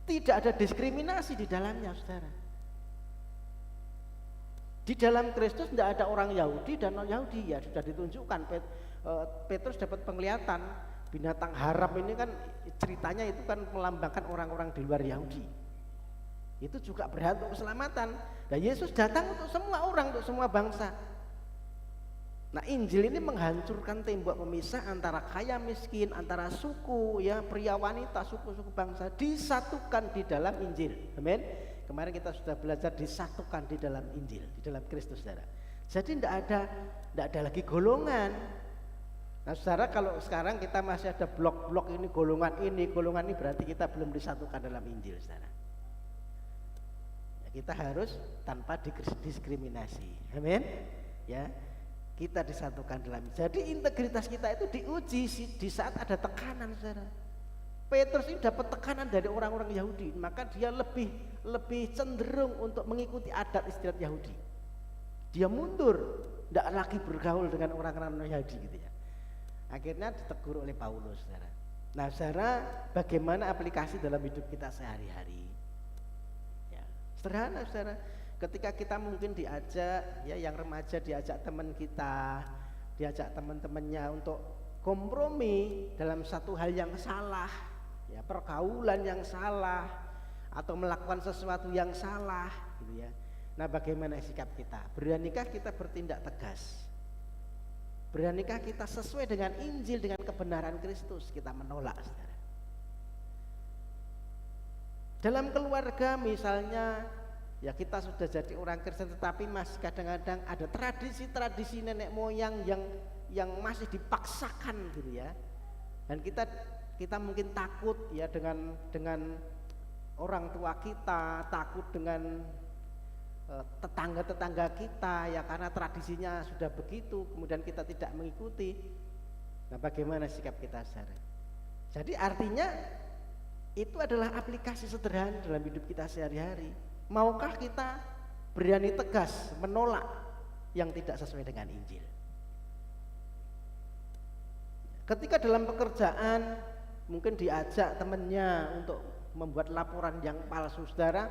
Tidak ada diskriminasi di dalamnya, saudara. Di dalam Kristus tidak ada orang Yahudi dan non Yahudi, ya sudah ditunjukkan. Petrus dapat penglihatan binatang haram ini kan ceritanya itu kan melambangkan orang-orang di luar Yahudi. Itu juga berhak untuk keselamatan. Dan Yesus datang untuk semua orang, untuk semua bangsa. Nah Injil ini menghancurkan tembok pemisah antara kaya miskin, antara suku, ya, pria wanita, suku-suku bangsa disatukan di dalam Injil. Amin. Kemarin kita sudah belajar disatukan di dalam Injil, di dalam Kristus, saudara. Jadi tidak ada lagi golongan. Nah saudara, kalau sekarang kita masih ada blok-blok ini golongan ini berarti kita belum disatukan dalam Injil, saudara. Ya, kita harus tanpa diskriminasi. Amin. Ya. Kita disatukan dalam. Jadi integritas kita itu diuji di saat ada tekanan, saudara. Petrus ini dapat tekanan dari orang-orang Yahudi, maka dia lebih cenderung untuk mengikuti adat istiadat Yahudi. Dia mundur, tidak lagi bergaul dengan orang-orang Yahudi, gitu ya. Akhirnya ditegur oleh Paulus, saudara. Nah, saudara, bagaimana aplikasi dalam hidup kita sehari-hari? Ya, sederhana, saudara. Ketika kita mungkin diajak, ya, yang remaja diajak teman kita, diajak teman-temannya untuk kompromi dalam satu hal yang salah, ya, pergaulan yang salah, atau melakukan sesuatu yang salah, gitu ya. Nah, bagaimana sikap kita? Beranikah kita bertindak tegas? Beranikah kita sesuai dengan Injil, dengan kebenaran Kristus kita menolak, saudara? Dalam keluarga misalnya, ya kita sudah jadi orang Kristen, tetapi masih kadang-kadang ada tradisi-tradisi nenek moyang yang masih dipaksakan, gitu ya. Dan kita mungkin takut, ya, dengan orang tua kita, takut dengan tetangga-tetangga kita, ya, karena tradisinya sudah begitu, kemudian kita tidak mengikuti. Nah, bagaimana sikap kita, saudara? Jadi artinya itu adalah aplikasi sederhana dalam hidup kita sehari-hari. Maukah kita berani tegas menolak yang tidak sesuai dengan Injil? Ketika dalam pekerjaan mungkin diajak temannya untuk membuat laporan yang palsu, saudara.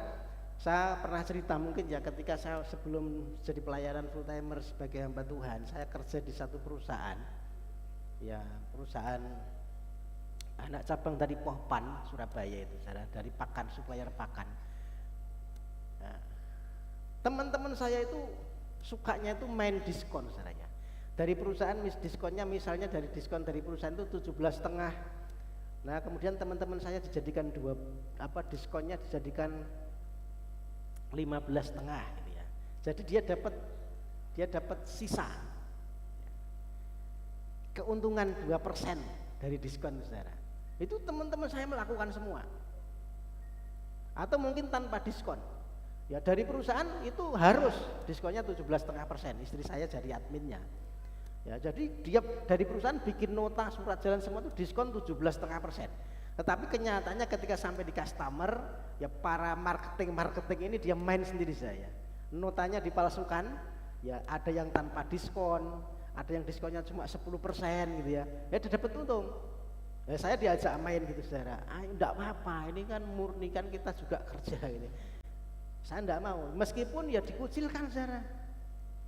Saya pernah cerita mungkin, ya, ketika saya sebelum jadi pelayanan full timer sebagai hamba Tuhan, saya kerja di satu perusahaan, ya, perusahaan anak cabang dari Pohpan Surabaya itu saudara, dari Pakan, supplier Pakan. Nah, teman-teman saya itu sukanya itu main diskon saudara. Dari perusahaan diskonnya misalnya dari diskon dari perusahaan itu 17,5. Nah kemudian teman-teman saya dijadikan diskonnya dijadikan 15,5 gitu ya. Jadi dia dapat sisa keuntungan 2% dari diskon saudara. Itu teman-teman saya melakukan semua. Atau mungkin tanpa diskon. Ya dari perusahaan itu harus diskonnya 17,5%. Istri saya jadi adminnya. Ya jadi dia dari perusahaan bikin nota surat jalan semua itu diskon 17,5%. Tetapi kenyataannya ketika sampai di customer, ya para marketing ini dia main sendiri saya. Notanya dipalsukan, ya ada yang tanpa diskon, ada yang diskonnya cuma 10% gitu ya. Ya dia dapat untung. Ya, saya diajak main gitu saudara. Enggak apa-apa, ini kan murni kan kita juga kerja ini. Saya enggak mau, meskipun ya dikucilkan saudara.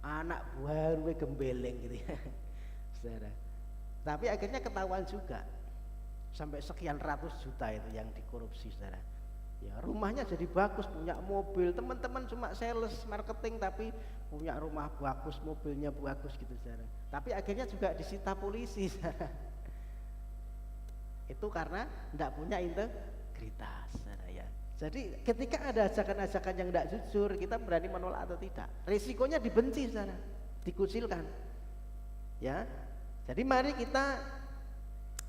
Anak buah gue gembeleng gitu ya. Saudara. Tapi akhirnya ketahuan juga. Sampai sekian ratus juta itu yang dikorupsi saudara. Ya rumahnya jadi bagus, punya mobil, teman-teman cuma sales marketing tapi punya rumah bagus, mobilnya bagus gitu saudara. Tapi akhirnya juga disita polisi saudara. Itu karena tidak punya integritas saudara ya. Jadi ketika ada ajakan-ajakan yang tidak jujur, kita berani menolak atau tidak. Risikonya dibenci saudara, dikucilkan. Ya. Jadi mari kita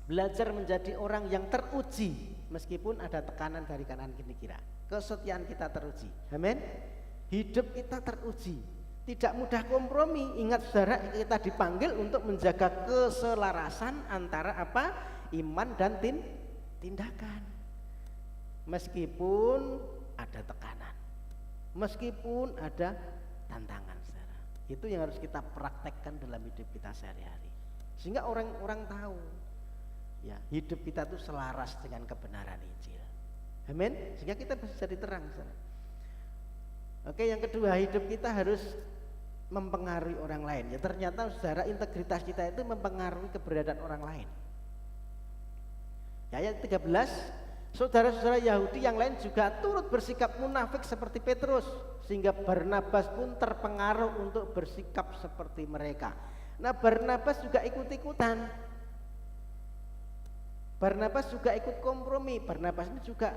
belajar menjadi orang yang teruji meskipun ada tekanan dari kanan kiri. Kesetiaan kita teruji. Amin. Hidup kita teruji. Tidak mudah kompromi. Ingat saudara, kita dipanggil untuk menjaga keselarasan antara apa? Iman dan tindakan. Meskipun ada tekanan, meskipun ada tantangan saudara. Itu yang harus kita praktekkan dalam hidup kita sehari-hari. Sehingga orang-orang tahu ya, hidup kita itu selaras dengan kebenaran Injil. Amin. Sehingga kita bisa jadi terang saudara. Oke, yang kedua, hidup kita harus mempengaruhi orang lain. Ya ternyata saudara, integritas kita itu mempengaruhi keberadaan orang lain. Ya, ayat 13, saudara-saudara Yahudi yang lain juga turut bersikap munafik seperti Petrus, sehingga Barnabas pun terpengaruh untuk bersikap seperti mereka. Nah, Barnabas juga ikut-ikutan. Barnabas juga ikut kompromi. Barnabas ini juga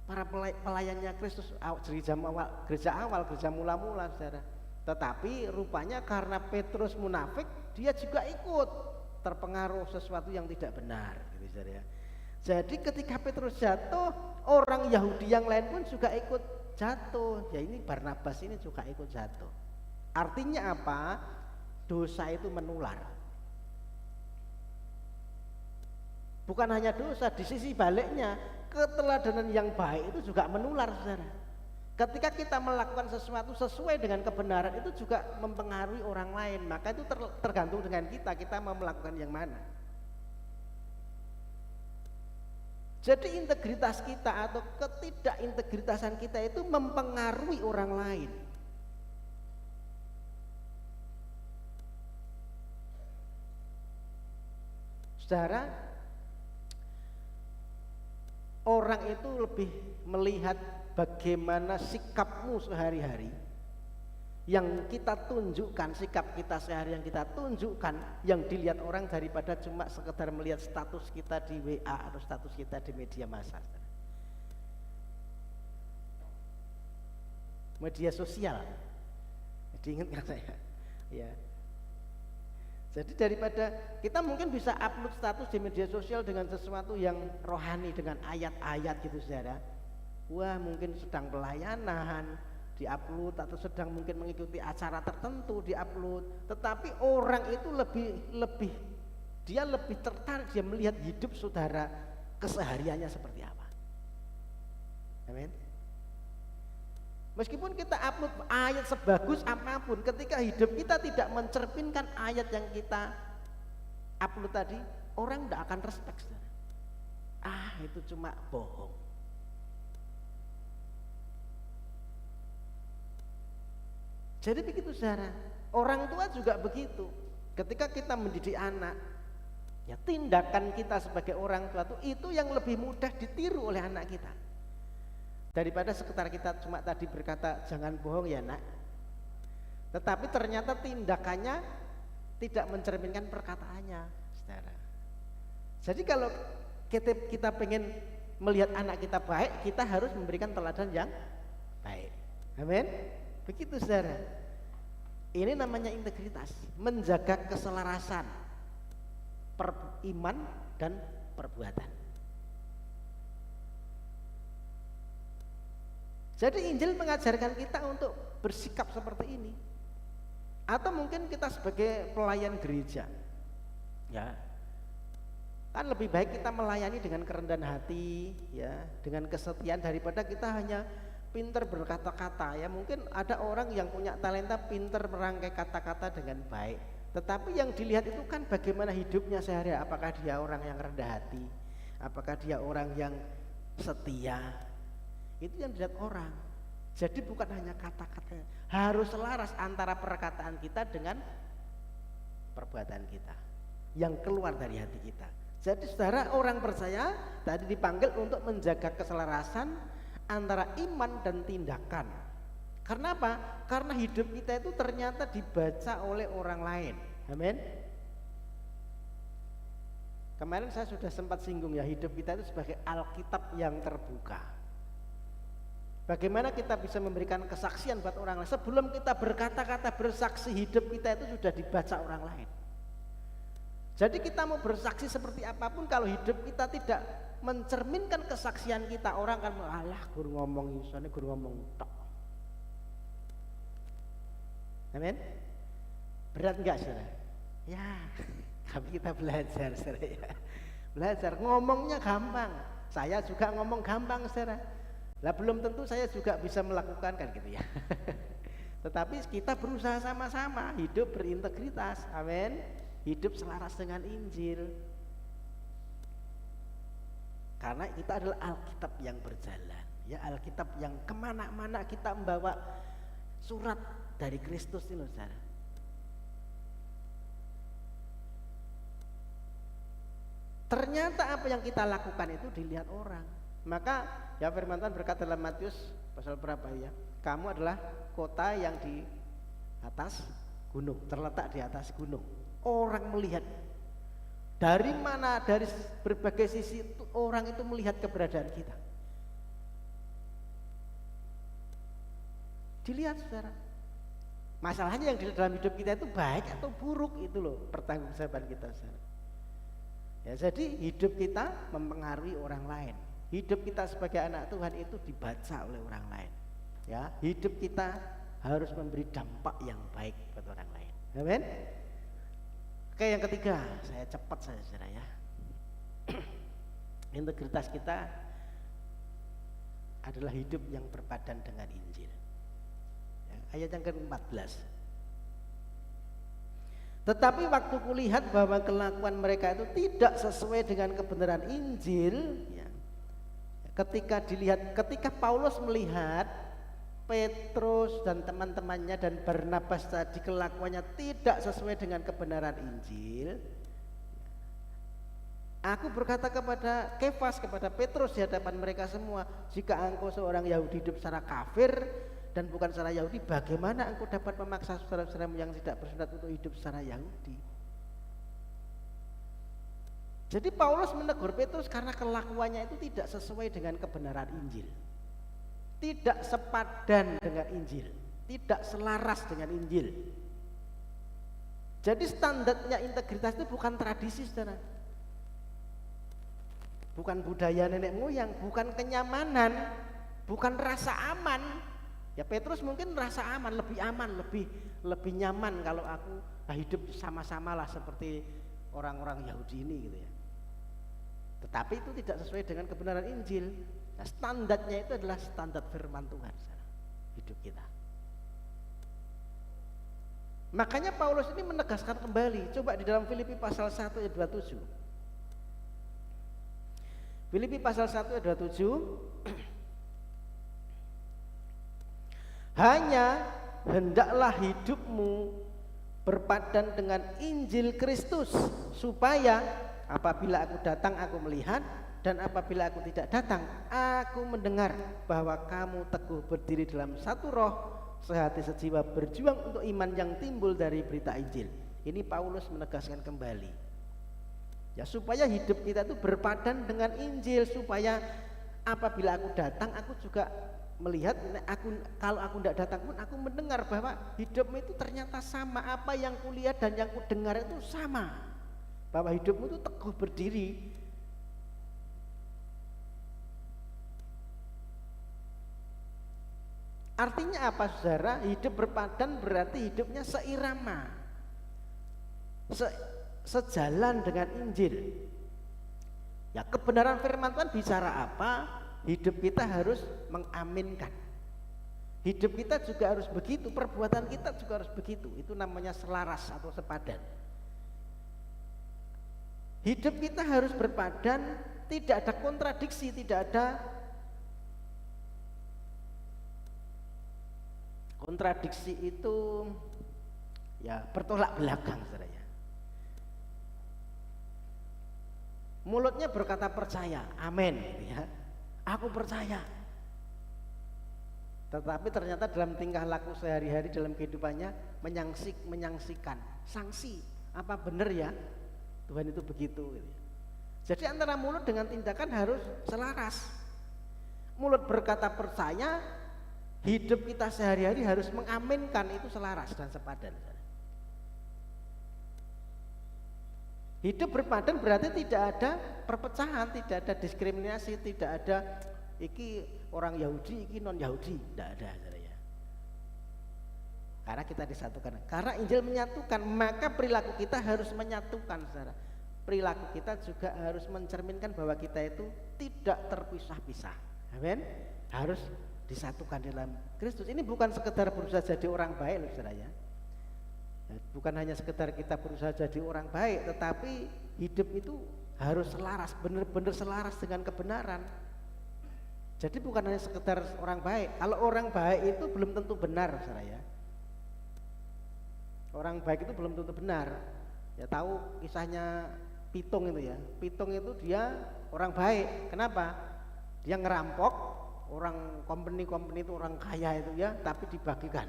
para pelayannya Kristus gereja awal, gereja mula-mula saudara. Tetapi rupanya karena Petrus munafik, dia juga ikut terpengaruh sesuatu yang tidak benar gitu saudara. Jadi ketika Petrus jatuh, orang Yahudi yang lain pun juga ikut jatuh. Ya ini Barnabas ini juga ikut jatuh. Artinya apa? Dosa itu menular. Bukan hanya dosa, di sisi baliknya keteladanan yang baik itu juga menular saudara. Ketika kita melakukan sesuatu sesuai dengan kebenaran, itu juga mempengaruhi orang lain. Maka itu tergantung dengan kita mau melakukan yang mana. Jadi integritas kita atau ketidakintegritasan kita itu mempengaruhi orang lain. Saudara, orang itu lebih melihat bagaimana sikapmu sehari-hari, yang kita tunjukkan, sikap kita sehari yang kita tunjukkan, yang dilihat orang daripada cuma sekedar melihat status kita di WA atau status kita di media massa. Media sosial, diingatkan saya, ya. Jadi daripada kita mungkin bisa upload status di media sosial dengan sesuatu yang rohani, dengan ayat-ayat gitu saudara. Wah mungkin sedang pelayanan diupload, atau sedang mungkin mengikuti acara tertentu diupload. Tetapi orang itu lebih tertarik, dia melihat hidup saudara kesehariannya seperti apa. Amin. Meskipun kita upload ayat sebagus apapun, ketika hidup kita tidak mencerminkan ayat yang kita upload tadi, orang tidak akan respect saudara. Itu cuma bohong. Jadi begitu saudara, orang tua juga begitu. Ketika kita mendidik anak, Ya, tindakan kita sebagai orang tua itu yang lebih mudah ditiru oleh anak kita. Daripada sekitar kita cuma tadi berkata jangan bohong ya nak, tetapi ternyata tindakannya tidak mencerminkan perkataannya, saudara. Jadi kalau kita pengen melihat anak kita baik, kita harus memberikan teladan yang baik. Amin. Begitu saudara. Ini namanya integritas, menjaga keselarasan iman dan perbuatan. Jadi Injil mengajarkan kita untuk bersikap seperti ini. Atau mungkin kita sebagai pelayan gereja, ya, kan lebih baik kita melayani dengan kerendahan hati, ya, dengan kesetiaan daripada kita hanya pinter berkata-kata. Ya, mungkin ada orang yang punya talenta pinter merangkai kata-kata dengan baik, tetapi yang dilihat itu kan bagaimana hidupnya sehari. Apakah dia orang yang rendah hati, apakah dia orang yang setia, itu yang dilihat orang. Jadi bukan hanya kata-kata, harus selaras antara perkataan kita dengan perbuatan kita yang keluar dari hati kita. Jadi saudara, orang percaya tadi dipanggil untuk menjaga keselarasan antara iman dan tindakan. Karena apa? Karena hidup kita itu ternyata dibaca oleh orang lain. Amin. Kemarin saya sudah sempat singgung ya, hidup kita itu sebagai Alkitab yang terbuka. Bagaimana kita bisa memberikan kesaksian buat orang lain? Sebelum kita berkata-kata bersaksi, hidup kita itu sudah dibaca orang lain. Jadi kita mau bersaksi seperti apapun, kalau hidup kita tidak mencerminkan kesaksian kita, orang akan alah guru ngomong isone guru ngomong tok. Amin. Berat enggak saudara? Ya, tapi kita belajar saudara ya. Belajar, ngomongnya gampang. Saya juga ngomong gampang saudara. Lah belum tentu saya juga bisa melakukan kan gitu ya. Tetapi kita berusaha sama-sama hidup berintegritas. Amin. Hidup selaras dengan Injil. Karena kita adalah Alkitab yang berjalan, ya, Alkitab yang kemana-mana kita membawa surat dari Kristus ini, saudara. Ternyata apa yang kita lakukan itu dilihat orang. Maka ya firman Tuhan berkata dalam Matius pasal berapa ya? Kamu adalah kota yang di atas gunung, terletak di atas gunung. Orang melihat dari mana, dari berbagai sisi itu, orang itu melihat keberadaan kita. Dilihat saudara. Masalahnya yang di dalam hidup kita itu baik atau buruk, itu loh pertanggungjawaban kita saudara. Ya, jadi hidup kita mempengaruhi orang lain. Hidup kita sebagai anak Tuhan itu dibaca oleh orang lain. Ya, hidup kita harus memberi dampak yang baik buat orang lain. Amin. Oke, yang ketiga, saya cepat saja saudara ya. Integritas kita adalah hidup yang berpadan dengan Injil. Ya, ayat yang ke-14. Tetapi waktu kulihat bahwa kelakuan mereka itu tidak sesuai dengan kebenaran Injil, ya, ketika Paulus melihat Petrus dan teman-temannya dan Barnabas tadi kelakuannya tidak sesuai dengan kebenaran Injil, aku berkata kepada Kefas, kepada Petrus di hadapan mereka semua, jika engkau seorang Yahudi hidup secara kafir dan bukan secara Yahudi, bagaimana engkau dapat memaksa saudara-saudaramu yang tidak bersunat untuk hidup secara Yahudi? Jadi Paulus menegur Petrus karena kelakuannya itu tidak sesuai dengan kebenaran Injil, tidak sepadan dengan Injil, tidak selaras dengan Injil. Jadi standarnya integritas itu bukan tradisi saudara, bukan budaya nenek moyang, bukan kenyamanan, bukan rasa aman. Ya Petrus mungkin rasa aman, lebih nyaman kalau aku hidup sama-sama lah seperti orang-orang Yahudi ini gitu ya. Tetapi itu tidak sesuai dengan kebenaran Injil. Nah, standarnya itu adalah standar firman Tuhan hidup kita. Makanya Paulus ini menegaskan kembali. Coba di dalam Filipi pasal 1 ayat 27. Filipi pasal 1 ayat 27. Hanya hendaklah hidupmu berpadan dengan Injil Kristus, supaya apabila aku datang aku melihat, dan apabila aku tidak datang aku mendengar bahwa kamu teguh berdiri dalam satu roh, sehati sejiwa berjuang untuk iman yang timbul dari berita Injil. Ini Paulus menegaskan kembali, ya, supaya hidup kita itu berpadan dengan Injil, supaya apabila aku datang aku juga melihat, kalau aku tidak datang pun aku mendengar bahwa hidupmu itu ternyata sama, apa yang kulihat dan yang kudengar itu sama, bahwa hidupmu itu teguh berdiri. Artinya apa, saudara? Hidup berpadan berarti hidupnya seirama, sejalan dengan Injil. Ya, kebenaran firman Tuhan bicara apa, hidup kita harus mengaminkan. Hidup kita juga harus begitu, perbuatan kita juga harus begitu. Itu namanya selaras atau sepadan. Hidup kita harus berpadan, tidak ada kontradiksi, tidak ada kontradiksi itu ya bertolak belakang, saudara. Mulutnya berkata percaya, amin, ya, aku percaya, tetapi ternyata dalam tingkah laku sehari-hari dalam kehidupannya menyaksikan sanksi, apa benar ya Tuhan itu begitu, gitu. Jadi antara mulut dengan tindakan harus selaras. Mulut berkata percaya, hidup kita sehari-hari harus mengaminkan, itu selaras dan sepadan. Hidup berpadan berarti tidak ada perpecahan, tidak ada diskriminasi, tidak ada iki orang Yahudi, iki non Yahudi, tidak ada, ya. Karena kita disatukan, karena Injil menyatukan, maka perilaku kita harus menyatukan, saudara. Perilaku kita juga harus mencerminkan bahwa kita itu tidak terpisah-pisah, amin. Harus disatukan dalam Kristus. Ini bukan sekedar berusaha jadi orang baik, saudara, ya. Bukan hanya sekedar kita berusaha jadi orang baik, tetapi hidup itu harus selaras, benar-benar selaras dengan kebenaran. Jadi bukan hanya sekedar orang baik. Kalau orang baik itu belum tentu benar, saudara, ya. Orang baik itu belum tentu benar. Ya, tahu kisahnya Pitung itu, ya. Pitung itu dia orang baik. Kenapa? Dia ngerampok orang company itu, orang kaya itu, ya, tapi dibagikan.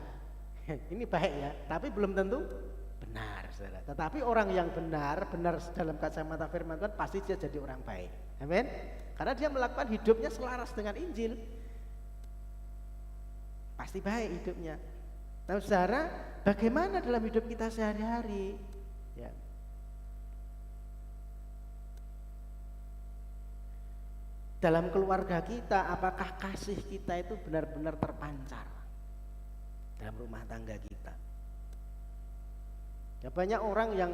Ini baik, ya, tapi belum tentu benar, saudara. Tetapi orang yang benar dalam kacamata firman Tuhan pasti dia jadi orang baik, amin. Karena dia melakukan hidupnya selaras dengan Injil, pasti baik hidupnya. Nah, saudara, bagaimana dalam hidup kita sehari-hari, ya? Dalam keluarga kita, apakah kasih kita itu benar-benar terpancar dalam rumah tangga kita? Ya, banyak orang yang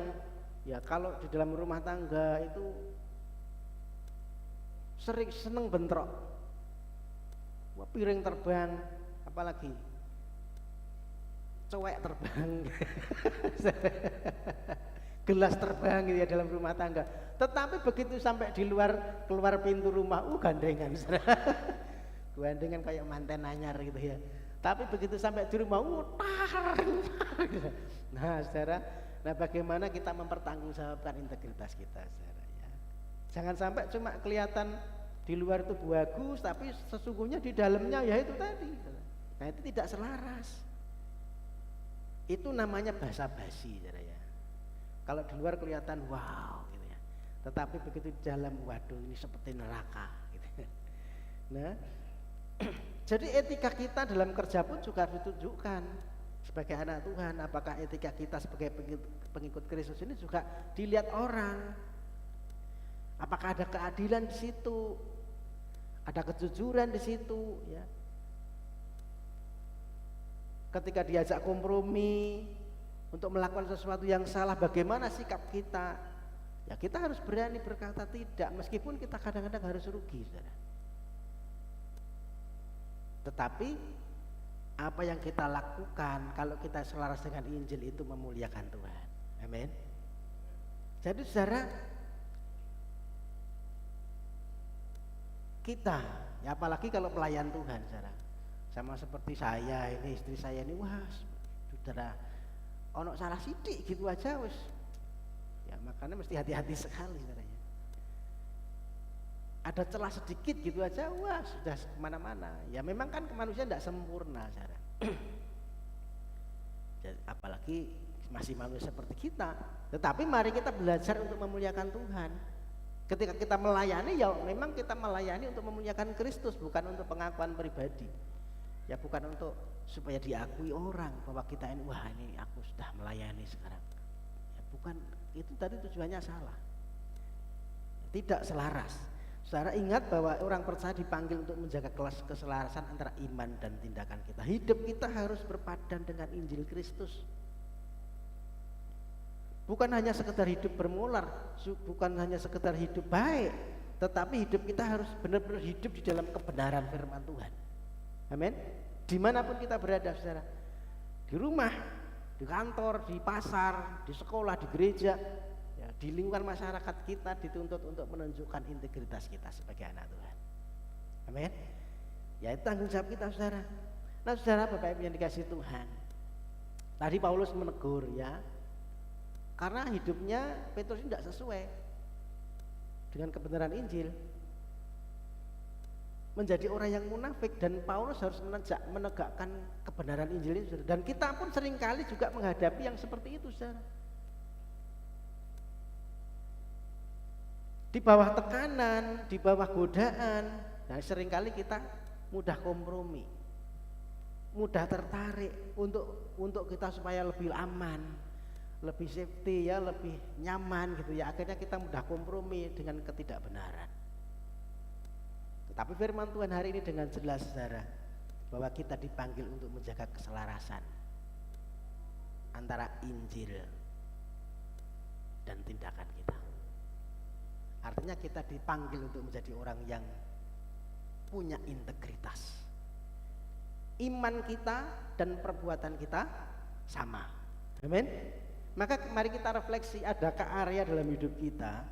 ya kalau di dalam rumah tangga itu sering seneng bentrok. Wah, piring terbang, apalagi cowek terbang, gelas terbang, gitu ya, dalam rumah tangga. Tetapi begitu sampai di keluar pintu rumah, gandengan, gandengan kayak manten anyar, gitu ya. Tapi begitu sampai di rumah, nah, saudara, bagaimana kita mempertanggungjawabkan integritas kita, saudara, ya. Jangan sampai cuma kelihatan di luar itu bagus, tapi sesungguhnya di dalamnya ya itu tadi. Nah, itu tidak selaras. Itu namanya basa-basi, saudara, ya. Kalau di luar kelihatan wow, gitu ya. Tetapi begitu di dalam, waduh, ini seperti neraka, gitu. Nah, jadi etika kita dalam kerja pun juga harus ditunjukkan sebagai anak Tuhan. Apakah etika kita sebagai pengikut Kristus ini juga dilihat orang? Apakah ada keadilan di situ? Ada kejujuran di situ, ya? Ketika diajak kompromi untuk melakukan sesuatu yang salah, bagaimana sikap kita? Ya, kita harus berani berkata tidak, meskipun kita kadang-kadang harus rugi, saudara. Tetapi apa yang kita lakukan kalau kita selaras dengan Injil itu memuliakan Tuhan, amin. Jadi, saudara, kita, ya, apalagi kalau pelayan Tuhan, saudara, sama seperti saya ini, istri saya ini, wah, saudara, ono salah sidik gitu aja, wis, ya, makanya mesti hati-hati sekali, saudara, ya. ada celah sedikit gitu aja, wah sudah kemana-mana. Ya memang kan manusia tidak sempurna, saudara. Apalagi masih manusia seperti kita. Tetapi mari kita belajar untuk memuliakan Tuhan. Ketika kita melayani, ya memang kita melayani untuk memuliakan Kristus, bukan untuk pengakuan pribadi. Ya bukan untuk supaya diakui orang bahwa kita ini, wah ini aku sudah melayani sekarang. Ya bukan, itu tadi tujuannya salah. Tidak selaras. Saudara ingat bahwa orang percaya dipanggil untuk menjaga keselarasan antara iman dan tindakan kita. Hidup kita harus berpadan dengan Injil Kristus. Bukan hanya sekedar hidup bermolar, bukan hanya sekedar hidup baik, tetapi hidup kita harus benar-benar hidup di dalam kebenaran firman Tuhan. Amin. Dimanapun kita berada, saudara, di rumah, di kantor, di pasar, di sekolah, di gereja, ya, di lingkungan masyarakat kita dituntut untuk menunjukkan integritas kita sebagai anak Tuhan. Amin. Ya itu tanggung jawab kita, saudara. Nah, saudara, Bapak Ibu yang dikasihi Tuhan, tadi Paulus menegur, ya, karena hidupnya Petrus ini tidak sesuai dengan kebenaran Injil, menjadi orang yang munafik, dan Paulus harus menegakkan kebenaran Injil ini, saudara. Dan kita pun seringkali juga menghadapi yang seperti itu, saudara. Di bawah tekanan, di bawah godaan, dan seringkali kita mudah kompromi, mudah tertarik untuk kita supaya lebih aman, lebih safety, ya, lebih nyaman gitu ya. Akhirnya kita mudah kompromi dengan ketidakbenaran. Tetapi firman Tuhan hari ini dengan jelas, saudara, bahwa kita dipanggil untuk menjaga keselarasan antara Injil dan tindakan kita. Artinya kita dipanggil untuk menjadi orang yang punya integritas. Iman kita dan perbuatan kita sama. Amin. Maka mari kita refleksi, adakah area dalam hidup kita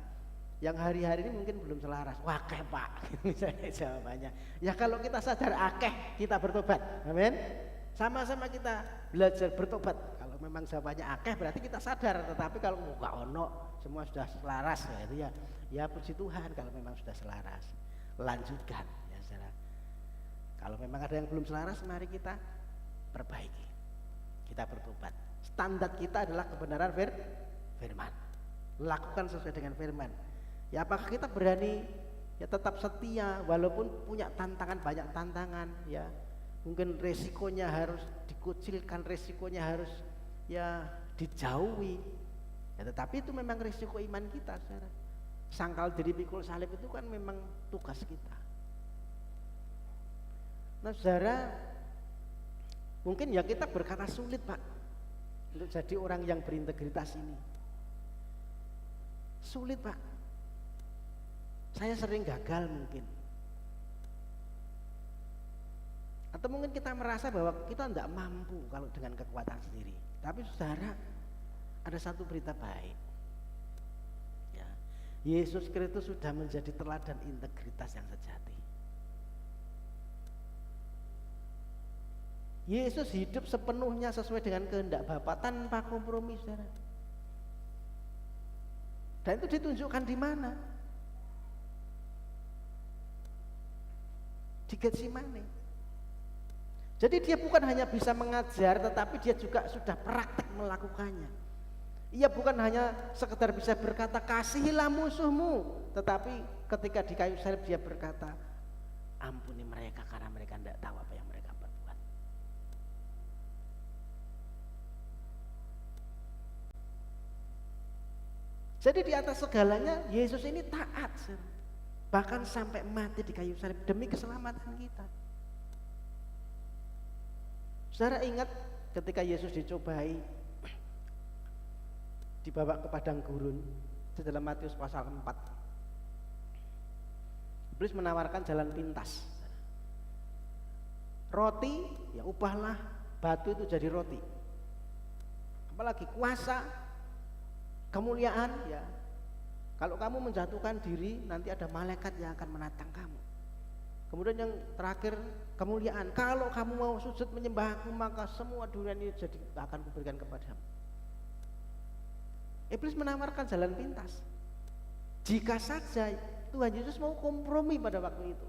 yang hari-hari ini mungkin belum selaras? Wah, akeh Pak, misalnya jawabannya. Ya kalau kita sadar akeh, kita bertobat. Amin. Sama-sama kita belajar bertobat. Kalau memang jawabannya akeh berarti kita sadar. Tetapi kalau enggak ono, semua sudah selaras, ya itu ya. Ya puji Tuhan kalau memang sudah selaras. Lanjutkan, ya saudara. Kalau memang ada yang belum selaras, mari kita perbaiki. Kita bertobat. Standar kita adalah kebenaran firman. Lakukan sesuai dengan firman. Ya apakah kita berani ya tetap setia walaupun punya tantangan, banyak tantangan, ya. Mungkin resikonya harus dikucilkan, resikonya harus ya dijauhi. Ya tetapi itu memang resiko iman kita, saudara. Sangkal diri pikul salib itu kan memang tugas kita. Nah, saudara, mungkin ya kita berkata sulit, Pak, untuk jadi orang yang berintegritas ini. Sulit, Pak. Saya sering gagal mungkin. Atau mungkin kita merasa bahwa kita tidak mampu kalau dengan kekuatan sendiri. Tapi saudara, ada satu berita baik. Ya, Yesus Kristus sudah menjadi teladan integritas yang sejati. Yesus hidup sepenuhnya sesuai dengan kehendak Bapa tanpa kompromi, saudara. Dan itu ditunjukkan di mana? Di Getsemani. Jadi dia bukan hanya bisa mengajar, tetapi dia juga sudah praktek melakukannya. Ia bukan hanya sekedar bisa berkata kasihilah musuhmu, tetapi ketika di kayu salib dia berkata ampuni mereka karena mereka tidak tahu apa yang mereka perbuat. Jadi di atas segalanya Yesus ini taat, bahkan sampai mati di kayu salib demi keselamatan kita. Saudara ingat ketika Yesus dicobai, dibawa ke padang gurun di dalam Matius pasal 4. Iblis menawarkan jalan pintas. Roti, ya ubahlah batu itu jadi roti. Apalagi kuasa, kemuliaan, ya. Kalau kamu menjatuhkan diri, nanti ada malaikat yang akan menatang kamu. Kemudian yang terakhir, kemuliaan. Kalau kamu mau sujud menyembah aku, maka semua dunia ini jadi akan kuberikan kepadamu. Iblis menawarkan jalan pintas. Jika saja Tuhan Yesus mau kompromi pada waktu itu.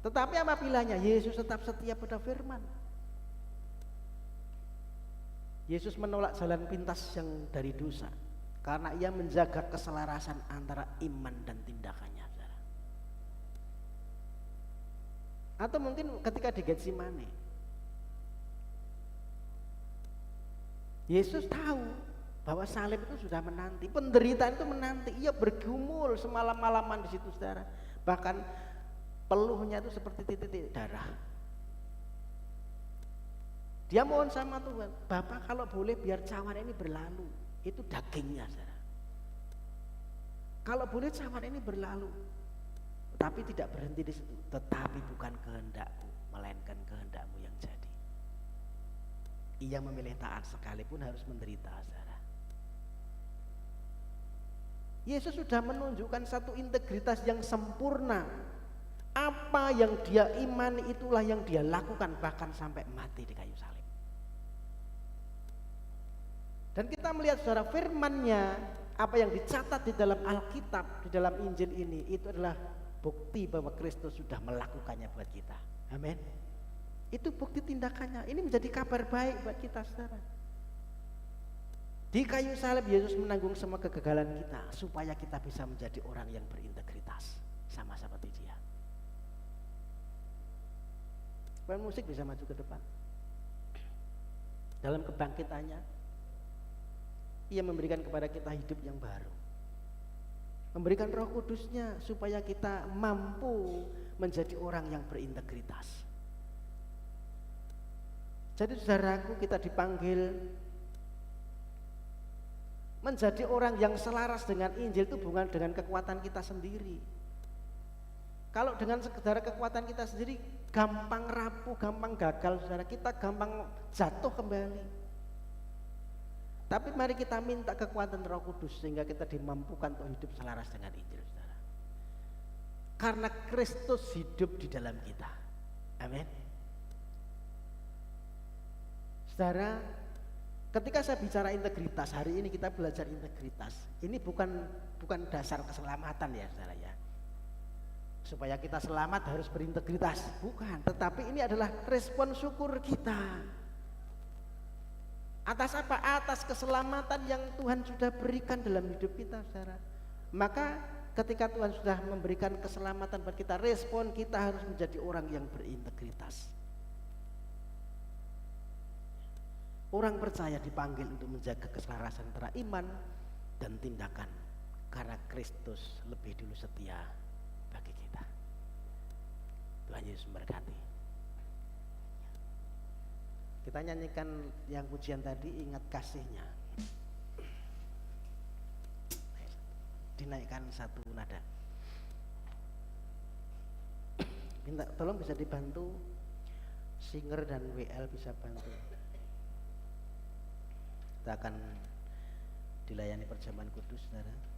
Tetapi apa pilihannya? Yesus tetap setia pada firman. Yesus menolak jalan pintas yang dari dosa karena ia menjaga keselarasan antara iman dan tindakannya. Saudara. Atau mungkin ketika di Getsemane, Yesus tahu bahwa salib itu sudah menanti, penderitaan itu menanti. Ia bergumul semalam-malaman di situ, saudara. Bahkan peluhnya itu seperti titik-titik darah. Dia mohon sama Tuhan, Bapak kalau boleh biar cawan ini berlalu. Itu dagingnya, saudara. Kalau boleh cawan ini berlalu. Tapi tidak berhenti di situ. Tetapi bukan kehendakku, melainkan kehendakmu yang jadi. Ia memilih taat sekalipun harus menderita, saudara. Yesus sudah menunjukkan satu integritas yang sempurna. Apa yang dia imani itulah yang dia lakukan, bahkan sampai mati di kayu salib. Dan kita melihat saudara, firman-Nya, apa yang dicatat di dalam Alkitab, di dalam Injil ini, itu adalah bukti bahwa Kristus sudah melakukannya buat kita. Amin. Itu bukti tindakannya. Ini menjadi kabar baik buat kita, saudara. Di kayu salib Yesus menanggung semua kegagalan kita supaya kita bisa menjadi orang yang berintegritas, sama seperti Dia. Band musik bisa maju ke depan. Dalam kebangkitannya, Ia memberikan kepada kita hidup yang baru. Memberikan Roh Kudus-Nya supaya kita mampu menjadi orang yang berintegritas. Jadi saudaraku, kita dipanggil menjadi orang yang selaras dengan Injil itu bukan dengan kekuatan kita sendiri. Kalau dengan sekedar kekuatan kita sendiri gampang rapuh, gampang gagal, saudara, kita gampang jatuh kembali. Tapi mari kita minta kekuatan Roh Kudus sehingga kita dimampukan untuk hidup selaras dengan Injil, saudara. Karena Kristus hidup di dalam kita. Amin. Saudara, ketika saya bicara integritas, hari ini kita belajar integritas. Ini bukan dasar keselamatan ya, saudara ya. Supaya kita selamat harus berintegritas, bukan. Tetapi ini adalah respon syukur kita. Atas apa? Atas keselamatan yang Tuhan sudah berikan dalam hidup kita, saudara. Maka ketika Tuhan sudah memberikan keselamatan buat kita, respon kita harus menjadi orang yang berintegritas. Orang percaya dipanggil untuk menjaga keselarasan antara iman dan tindakan, karena Kristus lebih dulu setia bagi kita. Tuhan Yesus memberkati. Kita nyanyikan yang pujian tadi, ingat kasih-Nya. Dinaikkan satu nada. Minta tolong bisa dibantu, singer dan WL bisa bantu. Kita akan dilayani perjamuan kudus, saudara.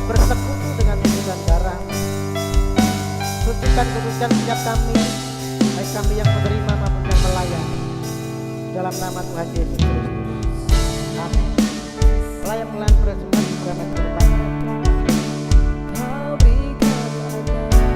bersekutu dengan tubuh dan darah. Sucikan kuduskan setiap kami, baik kami yang menerima maupun yang melayani, dalam nama Tuhan Yesus Kristus. Amin. Melayani persembahan berkat berkat. Kau berikan anakmu yang di saat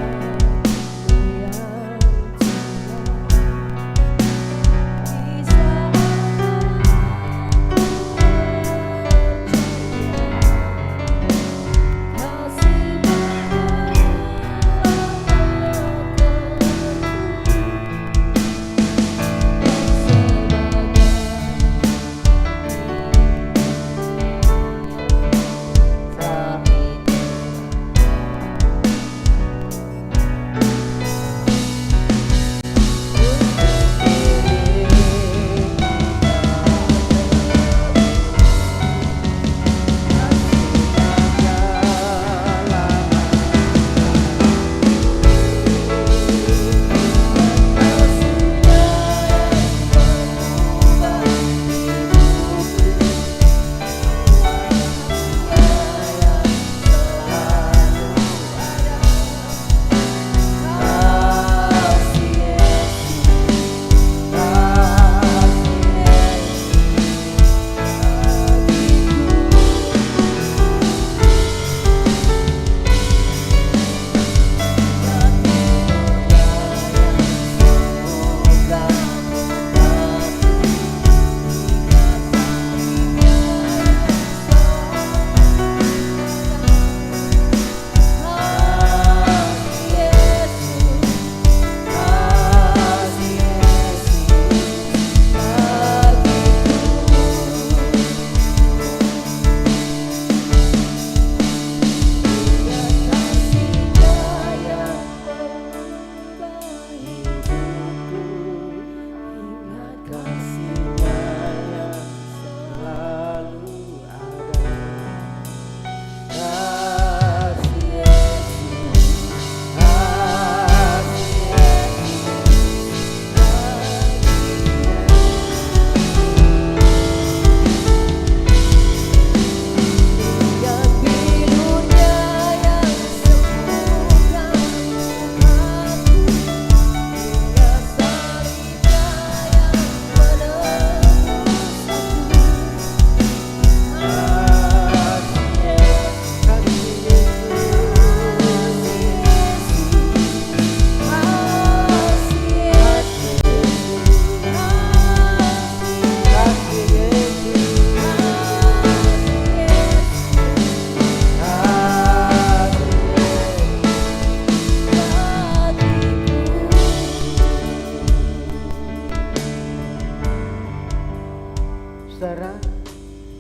Saudara,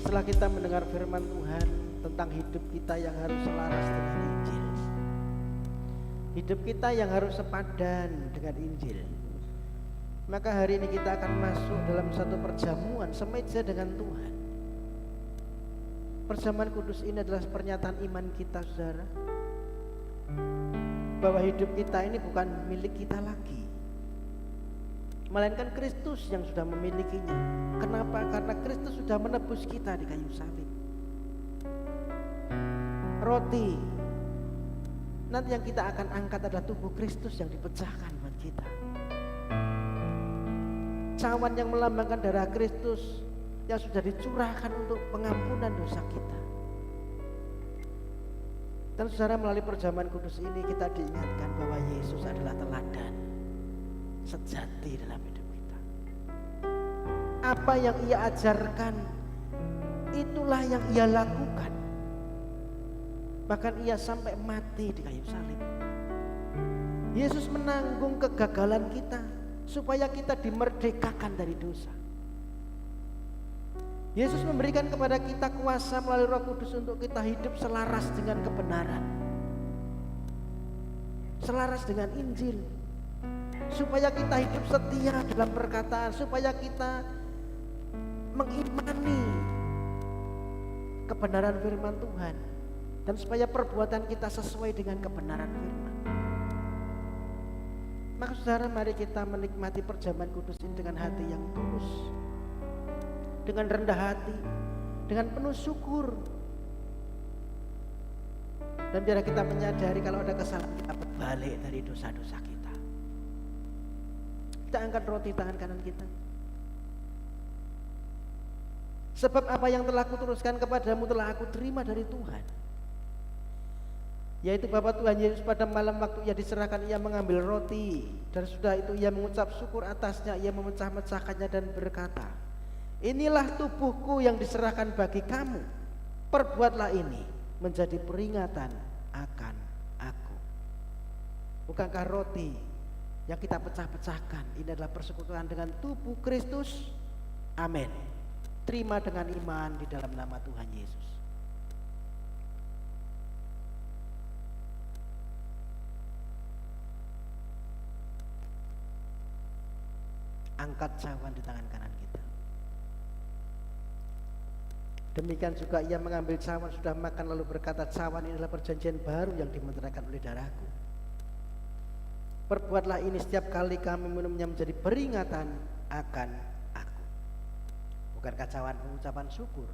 setelah kita mendengar firman Tuhan tentang hidup kita yang harus selaras dengan Injil, hidup kita yang harus sepadan dengan Injil, maka hari ini kita akan masuk dalam satu perjamuan semeja dengan Tuhan. Perjamuan kudus ini adalah pernyataan iman kita, saudara, bahwa hidup kita ini bukan milik kita lagi, melainkan Kristus yang sudah memilikinya. Kenapa? Karena Kristus sudah menebus kita di kayu salib. Roti nanti yang kita akan angkat adalah tubuh Kristus yang dipecahkan buat kita. Cawan yang melambangkan darah Kristus yang sudah dicurahkan untuk pengampunan dosa kita. Dan saudara, melalui perjamuan kudus ini kita diingatkan bahwa Yesus adalah teladan sejati dalam hidup kita. Apa yang Ia ajarkan, itulah yang Ia lakukan. Bahkan Ia sampai mati di kayu salib. Yesus menanggung kegagalan kita supaya kita dimerdekakan dari dosa. Yesus memberikan kepada kita kuasa melalui Roh Kudus untuk kita hidup selaras dengan kebenaran, selaras dengan Injil, supaya kita hidup setia dalam perkataan, supaya kita mengimani kebenaran firman Tuhan, dan supaya perbuatan kita sesuai dengan kebenaran firman. Maka saudara, mari kita menikmati perjamuan kudus ini dengan hati yang tulus, dengan rendah hati, dengan penuh syukur. Dan biar kita menyadari kalau ada kesalahan, kita berbalik dari dosa-dosa kita. Kita angkat roti tangan kanan kita. Sebab apa yang telah kuteruskan kepadamu telah aku terima dari Tuhan, yaitu bahwa Tuhan Yesus pada malam waktu ia diserahkan, ia mengambil roti, dan sudah itu ia mengucap syukur atasnya, ia memecah-mecahkannya dan berkata, inilah tubuhku yang diserahkan bagi kamu, perbuatlah ini menjadi peringatan akan aku. Bukankah roti yang kita pecah-pecahkan ini adalah persekutuan dengan tubuh Kristus? Amin. Terima dengan iman di dalam nama Tuhan Yesus. Angkat cawan di tangan kanan kita. Demikian juga ia mengambil cawan sudah makan lalu berkata, cawan ini adalah perjanjian baru yang dimeteraikan oleh darahku. Perbuatlah ini setiap kali kami minumnya menjadi peringatan akan aku. Bukankah cawan pengucapan syukur?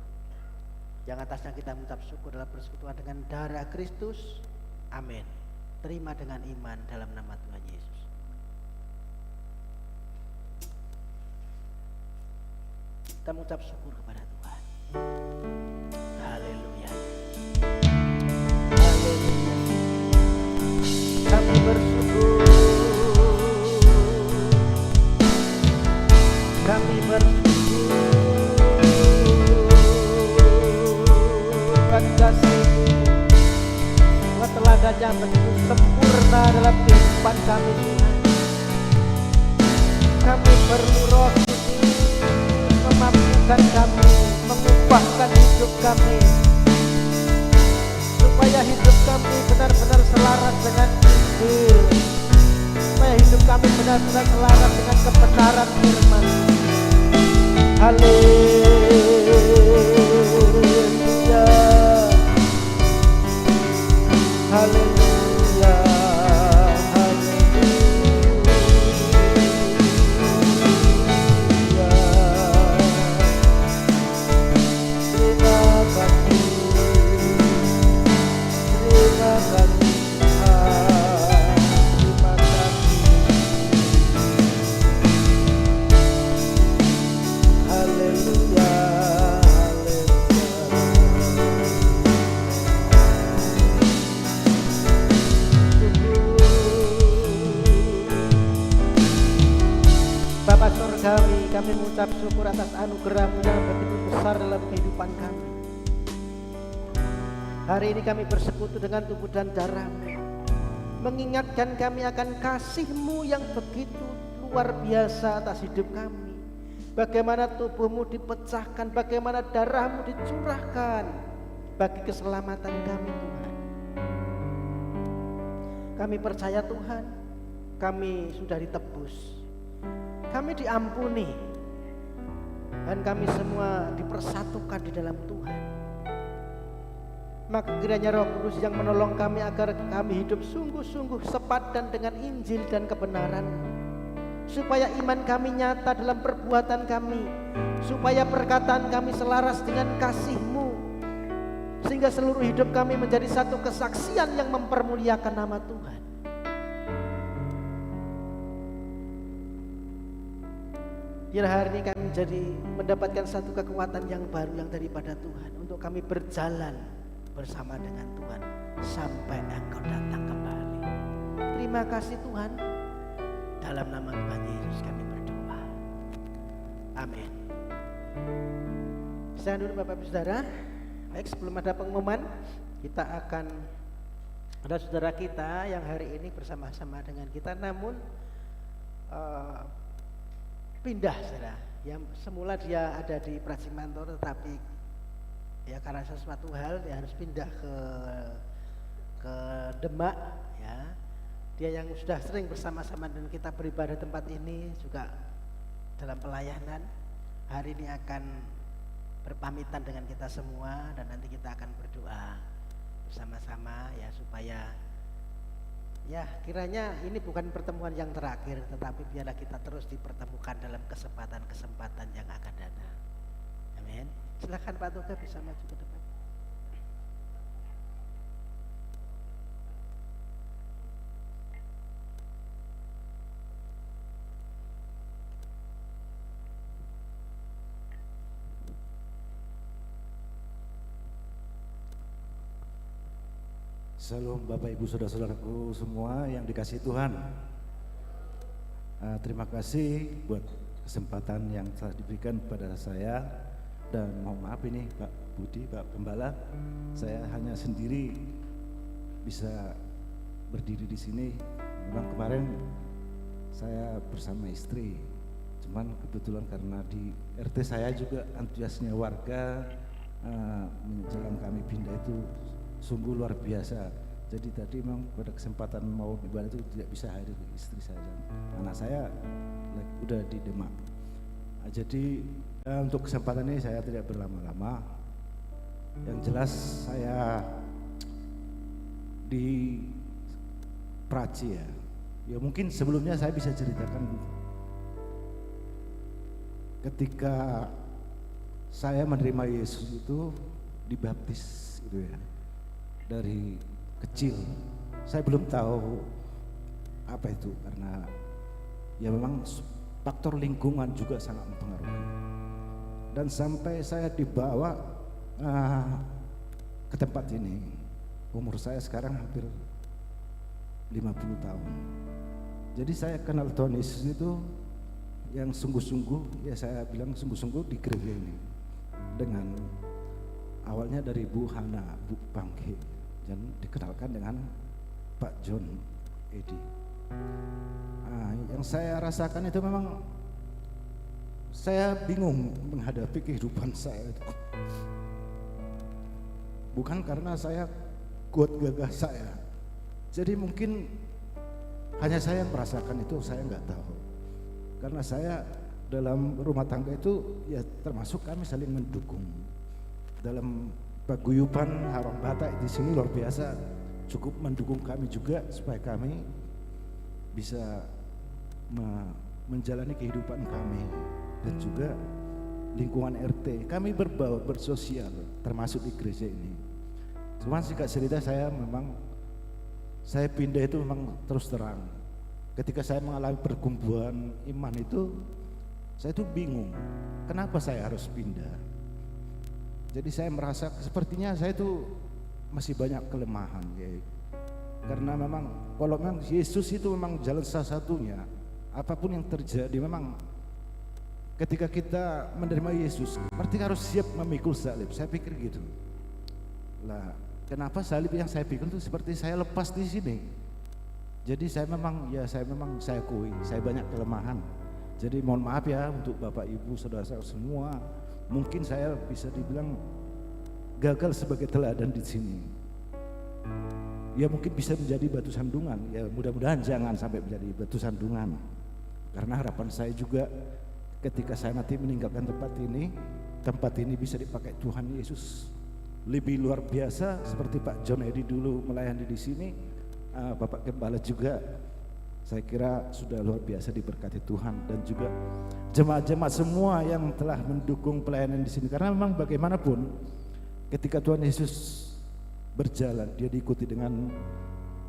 Yang atasnya kita mengucap syukur adalah persekutuan dengan darah Kristus. Amin. Terima dengan iman dalam nama Tuhan Yesus. Kita mengucap syukur kepada Tuhan. Haleluya. Haleluya. Kami bersyukur. Kami bersyukur akan kasih-Mu. Buat teladan yang begitu sempurna dalam kehidupan kami Tuhan. Kami perlu Roh memampukan kami, mengubahkan hidup kami, supaya hidup kami benar-benar selaras dengan Injil, supaya hidup kami benar-benar selaras dengan kebenaran firman. Haleluya, haleluya, Bapa surga kami mengucap syukur atas anugerah-Mu yang begitu besar dalam kehidupan kami. Hari ini kami bersekutu dengan tubuh dan darah-Mu, mengingatkan kami akan kasih-Mu yang begitu luar biasa atas hidup kami. Bagaimana tubuh-Mu dipecahkan, bagaimana darah-Mu dicurahkan bagi keselamatan kami Tuhan. Kami percaya Tuhan, kami sudah ditebus, kami diampuni, dan kami semua dipersatukan di dalam Tuhan. Maka kiranya Roh Kudus yang menolong kami agar kami hidup sungguh-sungguh sepadan dengan Injil dan kebenaran, supaya iman kami nyata dalam perbuatan kami, supaya perkataan kami selaras dengan kasih-Mu, sehingga seluruh hidup kami menjadi satu kesaksian yang mempermuliakan nama Tuhan. Biar hari ini kami mendapatkan satu kekuatan yang baru yang daripada Tuhan, untuk kami berjalan bersama dengan Tuhan sampai Engkau datang kembali. Terima kasih Tuhan. Dalam nama Tuhan Yesus kami berdoa. Amin. Saya dulu Bapak Ibu Saudara. Baik, sebelum ada pengumuman, kita akan ada saudara kita yang hari ini bersama-sama dengan kita, namun pindah saudara. Yang semula dia ada di Pracimantor, tetapi ya karena sesuatu hal dia harus pindah ke Demak ya. Dia yang sudah sering bersama-sama dengan kita beribadah tempat ini juga dalam pelayanan, hari ini akan berpamitan dengan kita semua, dan nanti kita akan berdoa bersama-sama ya, supaya ya kiranya ini bukan pertemuan yang terakhir, tetapi biarlah kita terus dipertemukan dalam kesempatan-kesempatan yang akan datang. Amin. Silakan Pak Toga bisa maju ke depan. Shalom Bapak Ibu Saudara-saudaraku semua yang dikasihi Tuhan. Terima kasih buat kesempatan yang telah diberikan kepada saya. Dan mohon maaf ini Pak Budi, Pak Gembala, saya hanya sendiri bisa berdiri di sini. Memang kemarin saya bersama istri, cuman kebetulan karena di RT saya juga antusiasnya warga menjelang kami pindah itu sungguh luar biasa. Jadi tadi memang pada kesempatan mau ibadah itu tidak bisa hadir istri saya dan anak saya udah di Demak. Jadi untuk kesempatan ini saya tidak berlama-lama. Yang jelas saya di Praci ya. Ya mungkin sebelumnya saya bisa ceritakan ketika saya menerima Yesus itu dibaptis gitu ya. Dari kecil saya belum tahu apa itu karena ya memang faktor lingkungan juga sangat mempengaruhi. Dan sampai saya dibawa ke tempat ini, umur saya sekarang hampir 50 tahun. Jadi saya kenal Tuhan Yesus itu yang sungguh-sungguh, ya saya bilang sungguh-sungguh di gereja ini. Dengan awalnya dari Bu Hana, Bu Bangke, dan dikenalkan dengan Pak John Edi. Yang saya rasakan itu memang saya bingung menghadapi kehidupan saya itu. Bukan karena saya kuat gagah saya. Jadi mungkin hanya saya yang merasakan itu, saya nggak tahu. Karena saya dalam rumah tangga itu ya termasuk kami saling mendukung. Dalam paguyuban Haram Batak di sini luar biasa, cukup mendukung kami juga supaya kami bisa menjalani kehidupan kami dan juga lingkungan RT. Kami berbaur bersosial termasuk di gereja ini. Cuman singkat cerita saya pindah itu memang terus terang. Ketika saya mengalami pergumulan iman itu, saya tuh bingung, kenapa saya harus pindah? Jadi saya merasa sepertinya saya tuh masih banyak kelemahan ya. Karena memang kalau memang Yesus itu memang jalan satu-satunya, apapun yang terjadi memang ketika kita menerima Yesus, berarti harus siap memikul salib. Saya pikir gitu. Lah, kenapa salib yang saya pikul itu seperti saya lepas di sini? Jadi saya memang saya akui saya banyak kelemahan. Jadi mohon maaf ya untuk Bapak Ibu saudara-saudara semua, mungkin saya bisa dibilang gagal sebagai teladan di sini. Ya mungkin bisa menjadi batu sandungan. Ya mudah-mudahan jangan sampai menjadi batu sandungan. Karena harapan saya juga ketika saya nanti meninggalkan tempat ini bisa dipakai Tuhan Yesus lebih luar biasa seperti Pak John Edi dulu melayani di sini. Bapak Gembala juga saya kira sudah luar biasa diberkati Tuhan, dan juga jemaat-jemaat semua yang telah mendukung pelayanan di sini. Karena memang bagaimanapun ketika Tuhan Yesus berjalan, dia diikuti dengan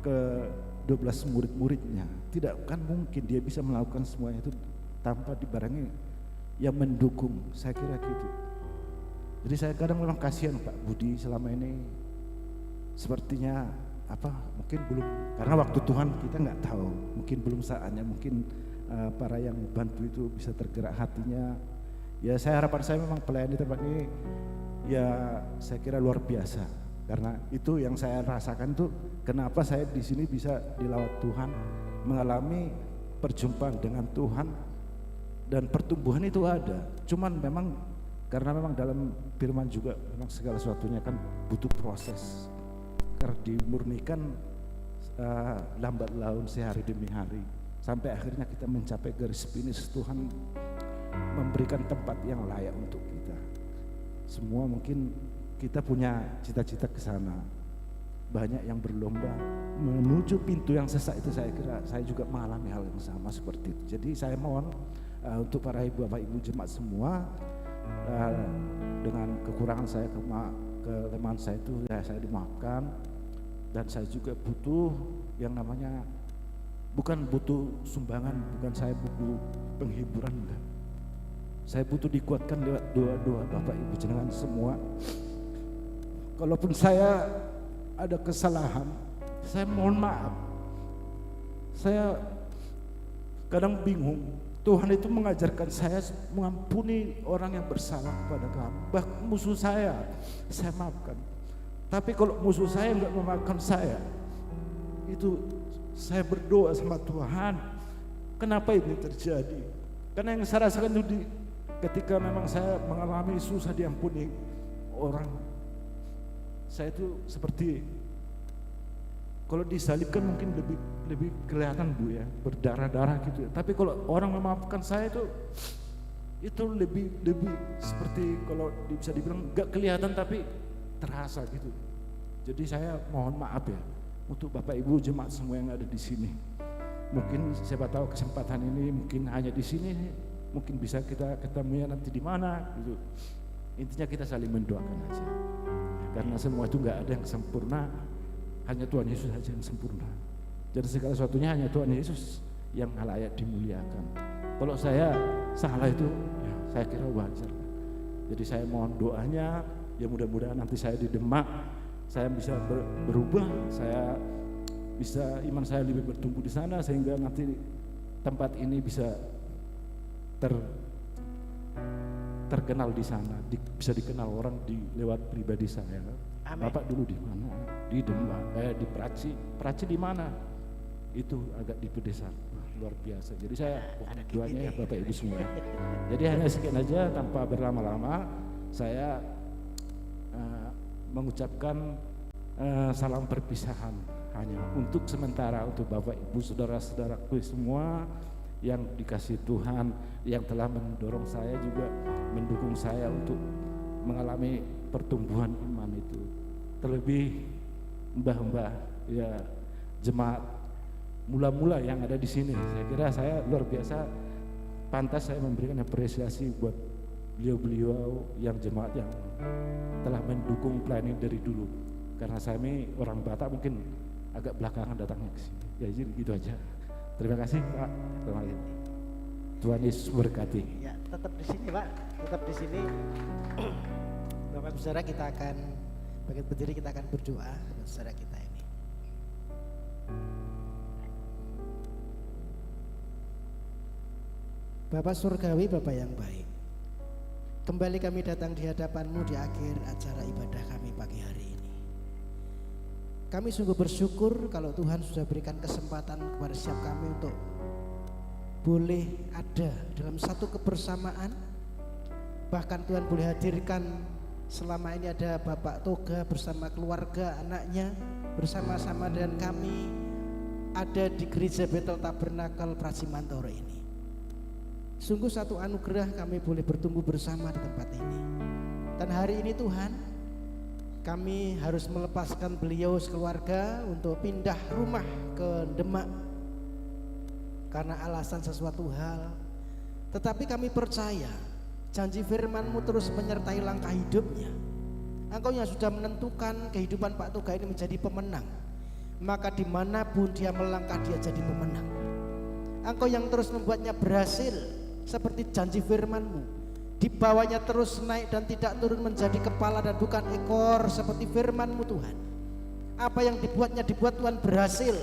ke-12 murid-muridnya. Tidak kan mungkin dia bisa melakukan semuanya itu tanpa dibarengi yang mendukung. Saya kira gitu. Jadi saya kadang memang kasihan Pak Budi selama ini sepertinya mungkin belum, karena waktu Tuhan kita nggak tahu, mungkin belum saatnya, mungkin para yang bantu itu bisa tergerak hatinya. Ya harapan saya memang pelayan di tempat ini ya saya kira luar biasa, karena itu yang saya rasakan tuh kenapa saya di sini bisa dilawat Tuhan, mengalami perjumpaan dengan Tuhan, dan pertumbuhan itu ada. Cuman memang karena memang dalam firman juga memang segala sesuatunya kan butuh proses. Karena dimurnikan lambat laun sehari demi hari, sampai akhirnya kita mencapai garis finish. Tuhan memberikan tempat yang layak untuk kita semua. Mungkin kita punya cita-cita ke sana, banyak yang berlomba menuju pintu yang sesak itu. Saya kira saya juga mengalami hal yang sama seperti itu. Jadi saya mohon untuk para bapak ibu jemaat semua, dengan kekurangan saya, kelemahan saya itu saya dimaafkan. Dan saya juga butuh yang namanya, bukan butuh sumbangan, bukan saya butuh penghiburan, enggak. Saya butuh dikuatkan lewat doa-doa Bapak Ibu jenengan semua. Kalaupun saya ada kesalahan, Saya mohon maaf. Saya kadang bingung. Tuhan itu mengajarkan saya mengampuni orang yang bersalah kepada kamu. Bahkan musuh saya maafkan. Tapi kalau musuh saya enggak memaafkan saya, itu saya berdoa sama Tuhan, kenapa ini terjadi? Karena yang saya rasakan itu ketika memang saya mengalami susah diampuni orang, saya itu seperti kalau disalibkan mungkin lebih kelihatan Bu ya, berdarah-darah gitu. Tapi kalau orang memaafkan saya itu lebih seperti kalau bisa dibilang gak kelihatan tapi terasa gitu. Jadi saya mohon maaf ya untuk Bapak Ibu jemaat semua yang ada di sini. Mungkin siapa tahu kesempatan ini mungkin hanya di sini, mungkin bisa kita ketemu ya nanti di mana gitu. Intinya kita saling mendoakan aja. Karena semua itu gak ada yang sempurna. Hanya Tuhan Yesus saja yang sempurna. Jadi segala sesuatunya hanya Tuhan Yesus yang layak dimuliakan. Kalau saya salah itu ya saya kira wajar. Jadi saya mohon doanya, ya mudah-mudahan nanti saya di Demak saya bisa berubah, saya bisa iman saya lebih bertumbuh di sana sehingga nanti tempat ini bisa terkenal di sana, bisa dikenal orang lewat pribadi saya. Amin. Bapak dulu di mana? Di Demak, di Praci di mana? Itu agak di pedesaan, luar biasa. Jadi saya doanya ya Bapak Ibu semua. Jadi hanya sekian aja tanpa berlama-lama, saya mengucapkan salam perpisahan hanya untuk sementara untuk Bapak Ibu saudara-saudaraku semua yang dikasih Tuhan, yang telah mendorong saya juga mendukung saya untuk mengalami pertumbuhan iman itu. Terlebih mbah-mbah ya jemaat mula-mula yang ada di sini. Saya kira saya luar biasa pantas saya memberikan apresiasi buat beliau-beliau yang jemaat yang telah mendukung pelayanan dari dulu. Karena saya ini orang Batak mungkin agak belakangan datangnya ke sini. Ya jadi gitu aja. Terima kasih Pak. Terima kasih. Tuhan Yesus berkati. Ya, tetap di sini Pak, tetap di sini. Bapak Ibu Saudara, kita akan bangkit berdiri, kita akan berdoa buat saudara kita ini. Bapak Surgawi, Bapak yang baik, kembali kami datang di hadapan-Mu di akhir acara ibadah kami pagi hari ini. Kami sungguh bersyukur kalau Tuhan sudah berikan kesempatan kepada setiap kami untuk boleh ada dalam satu kebersamaan. Bahkan Tuhan boleh hadirkan selama ini ada Bapak Toga bersama keluarga anaknya bersama-sama dengan kami ada di Gereja Betel Tabernakel Pracimantoro ini. Sungguh satu anugerah kami boleh bertumbuh bersama di tempat ini. Dan hari ini Tuhan, kami harus melepaskan beliau sekeluarga untuk pindah rumah ke Demak karena alasan sesuatu hal. Tetapi kami percaya janji firman-Mu terus menyertai langkah hidupnya. Engkau yang sudah menentukan kehidupan Pak Toga ini menjadi pemenang, maka dimanapun dia melangkah dia jadi pemenang. Engkau yang terus membuatnya berhasil seperti janji firman-Mu, dibawanya terus naik dan tidak turun menjadi kepala dan bukan ekor seperti firman-Mu Tuhan. Apa yang dibuatnya dibuat Tuhan berhasil.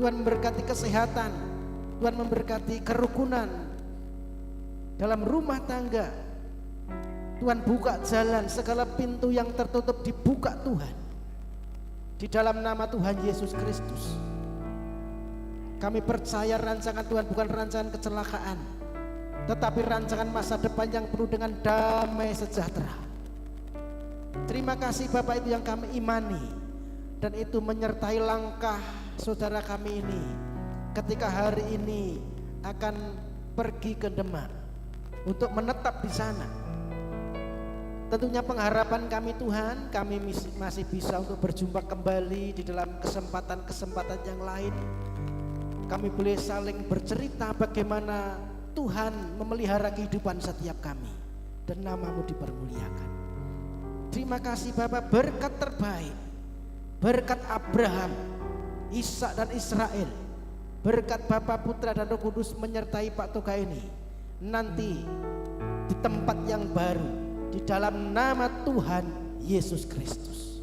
Tuhan memberkati kesehatan, Tuhan memberkati kerukunan dalam rumah tangga. Tuhan buka jalan, segala pintu yang tertutup dibuka Tuhan. Di dalam nama Tuhan Yesus Kristus. Kami percaya rancangan Tuhan bukan rancangan kecelakaan, tetapi rancangan masa depan yang penuh dengan damai sejahtera. Terima kasih Bapak, itu yang kami imani, dan itu menyertai langkah saudara kami ini ketika hari ini akan pergi ke Demak untuk menetap di sana. Tentunya pengharapan kami Tuhan, kami masih bisa untuk berjumpa kembali di dalam kesempatan-kesempatan yang lain. Kami boleh saling bercerita bagaimana Tuhan memelihara kehidupan setiap kami dan nama-Mu dipermuliakan. Terima kasih Bapak, berkat terbaik, berkat Abraham, Ishak dan Israel, berkat Bapa, Putra dan Roh Kudus menyertai Pak Toga ini nanti di tempat yang baru di dalam nama Tuhan Yesus Kristus.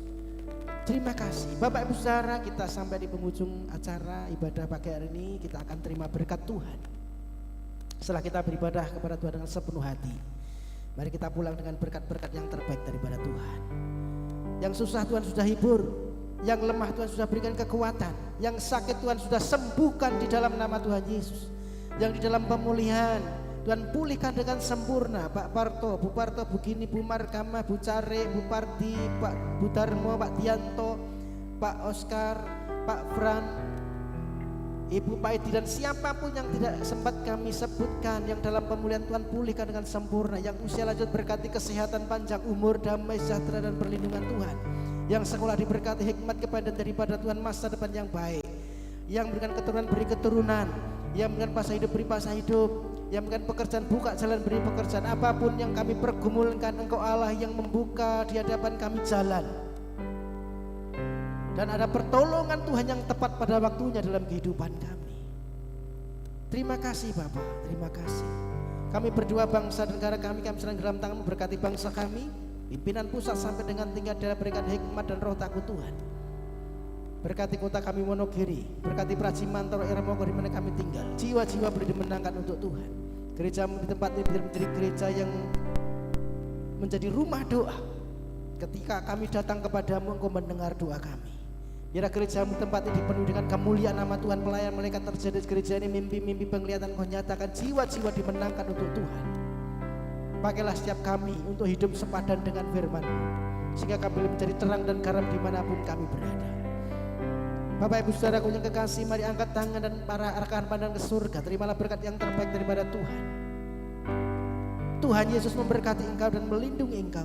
Terima kasih. Bapak Ibu Saudara, kita sampai di penghujung acara ibadah pagi hari ini. Kita akan terima berkat Tuhan. Setelah kita beribadah kepada Tuhan dengan sepenuh hati, mari kita pulang dengan berkat-berkat yang terbaik daripada Tuhan. Yang susah Tuhan sudah hibur, yang lemah Tuhan sudah berikan kekuatan, yang sakit Tuhan sudah sembuhkan di dalam nama Tuhan Yesus. Yang di dalam pemulihan Tuhan pulihkan dengan sempurna. Pak Parto, Bu Parto, Bu Gini, Bu Markama, Bu Care, Bu Parti, Pak Budarmo, Pak Tianto, Pak Oscar, Pak Fran, Ibu Paidi, dan siapapun yang tidak sempat kami sebutkan, yang dalam pemulihan Tuhan pulihkan dengan sempurna. Yang usia lanjut berkati kesehatan, panjang umur, damai sejahtera dan perlindungan Tuhan. Yang sekolah diberkati hikmat kepada daripada Tuhan, masa depan yang baik. Yang memberikan keturunan beri keturunan, yang memberikan pasah hidup beri pasah hidup, yang memberikan pekerjaan buka jalan beri pekerjaan. Apapun yang kami pergumulkan, Engkau Allah yang membuka di hadapan kami jalan. Dan ada pertolongan Tuhan yang tepat pada waktunya dalam kehidupan kami. Terima kasih Bapak, terima kasih. Kami berdua bangsa dan negara kami serahkan dalam tangan-Mu. Berkati bangsa kami, pimpinan pusat sampai dengan tingkat daerah, berikan hikmat dan roh takut Tuhan. Berkati kota kami Wonogiri, berkati Praji Mantoro era Mogo di mana kami tinggal. Jiwa-jiwa boleh dimenangkan untuk Tuhan. Gereja di tempat ini menjadi gereja yang menjadi rumah doa. Ketika kami datang kepadamu, Engkau mendengar doa kami. Biar gerejamu tempat ini dipenuhi dengan kemuliaan nama Tuhan. Pelayan malaikat terjadi di gereja ini, mimpi-mimpi penglihatan Kau nyatakan, jiwa-jiwa dimenangkan untuk Tuhan. Pakailah setiap kami untuk hidup sepadan dengan firman-Mu, sehingga kami boleh menjadi terang dan garam dimanapun kami berada. Bapak Ibu Saudaraku yang kekasih, mari angkat tangan dan para rekan pandang ke surga. Terimalah berkat yang terbaik daripada Tuhan. Tuhan Yesus memberkati engkau dan melindungi engkau.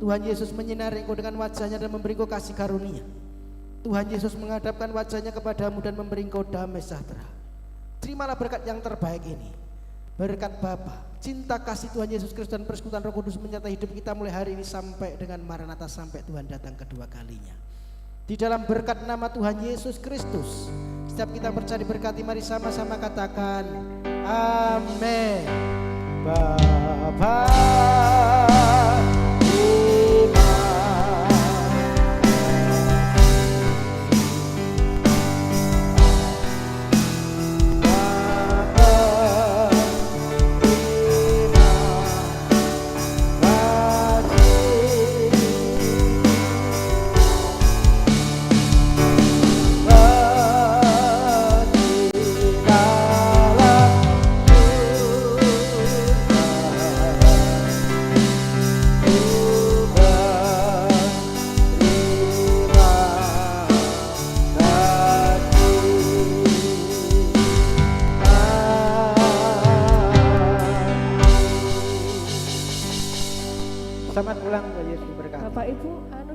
Tuhan Yesus menyinari engkau dengan wajahnya dan memberi engkau kasih karunia. Tuhan Yesus menghadapkan wajahnya kepadamu dan memberi engkau damai sejahtera. Terimalah berkat yang terbaik ini. Berkat Bapa, cinta kasih Tuhan Yesus Kristus dan persekutuan Roh Kudus menyertai hidup kita mulai hari ini sampai dengan Maranatha, sampai Tuhan datang kedua kalinya. Di dalam berkat nama Tuhan Yesus Kristus, setiap kita percaya diberkati, mari sama-sama katakan amin. Bapa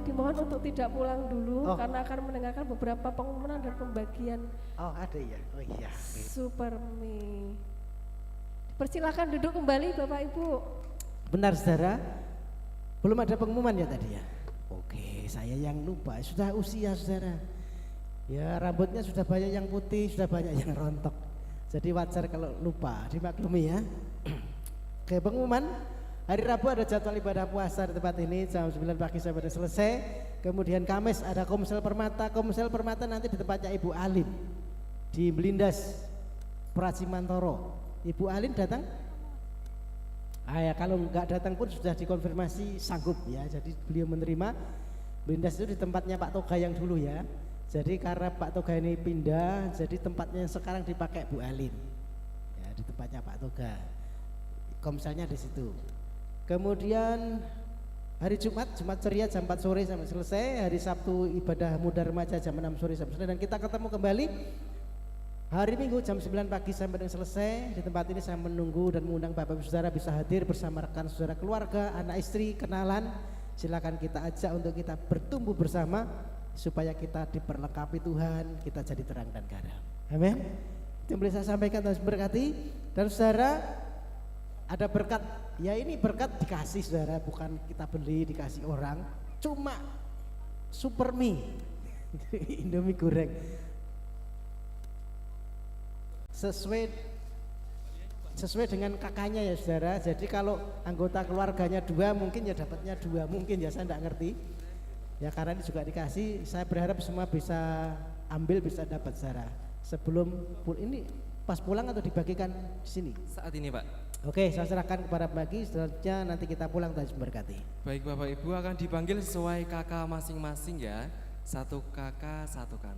dimohon untuk tidak pulang dulu karena akan mendengarkan beberapa pengumuman dan pembagian. Oh ada ya, oh iya. Supermi. Persilakan duduk kembali Bapak Ibu. Benar saudara, belum ada pengumuman ya tadi ya. Oke, saya yang lupa, sudah usia saudara. Ya rambutnya sudah banyak yang putih, sudah banyak yang rontok. Jadi wajar kalau lupa, dimaklumi ya. Oke, pengumuman. Hari Rabu ada jadwal ibadah puasa di tempat ini jam 9 pagi sampai selesai. Kemudian Kamis ada Komsel Permata. Komsel Permata nanti di tempatnya Ibu Alin di Belindas Praji Mantoro. Ibu Alin datang? Ya, kalau nggak datang pun sudah dikonfirmasi sanggup ya. Jadi beliau menerima. Belindas itu di tempatnya Pak Toga yang dulu ya. Jadi karena Pak Toga ini pindah, jadi tempatnya yang sekarang dipakai Bu Alin. Ya, di tempatnya Pak Toga. Komselnya di situ. Kemudian hari Jumat ceria jam 4 sore sampai selesai. Hari Sabtu ibadah muda remaja jam 6 sore sampai selesai. Dan kita ketemu kembali hari Minggu jam 9 pagi sampai dengan selesai. Di tempat ini saya menunggu dan mengundang Bapak Ibu Saudara bisa hadir bersama rekan saudara keluarga, anak istri, kenalan. Silakan kita ajak untuk kita bertumbuh bersama supaya kita diperlengkapi Tuhan, kita jadi terang dan garam. Amin. Itu yang boleh saya sampaikan, Tuhan berkati. Dan saudara, ada berkat, ya ini berkat dikasih saudara, bukan kita beli dikasih orang, cuma Supermi Indomie goreng sesuai dengan kakaknya ya saudara. Jadi kalau anggota keluarganya 2 mungkin ya dapatnya 2, mungkin ya saya enggak ngerti. Ya karena ini juga dikasih, saya berharap semua bisa ambil, bisa dapat Zara. Sebelum ini pas pulang atau dibagikan di sini? Saat ini Pak. Oke, saya serahkan kepada Bagi, selanjutnya nanti kita pulang dan memberkati. Baik Bapak Ibu akan dipanggil sesuai kakak masing-masing ya. 1 kakak 1 kantong.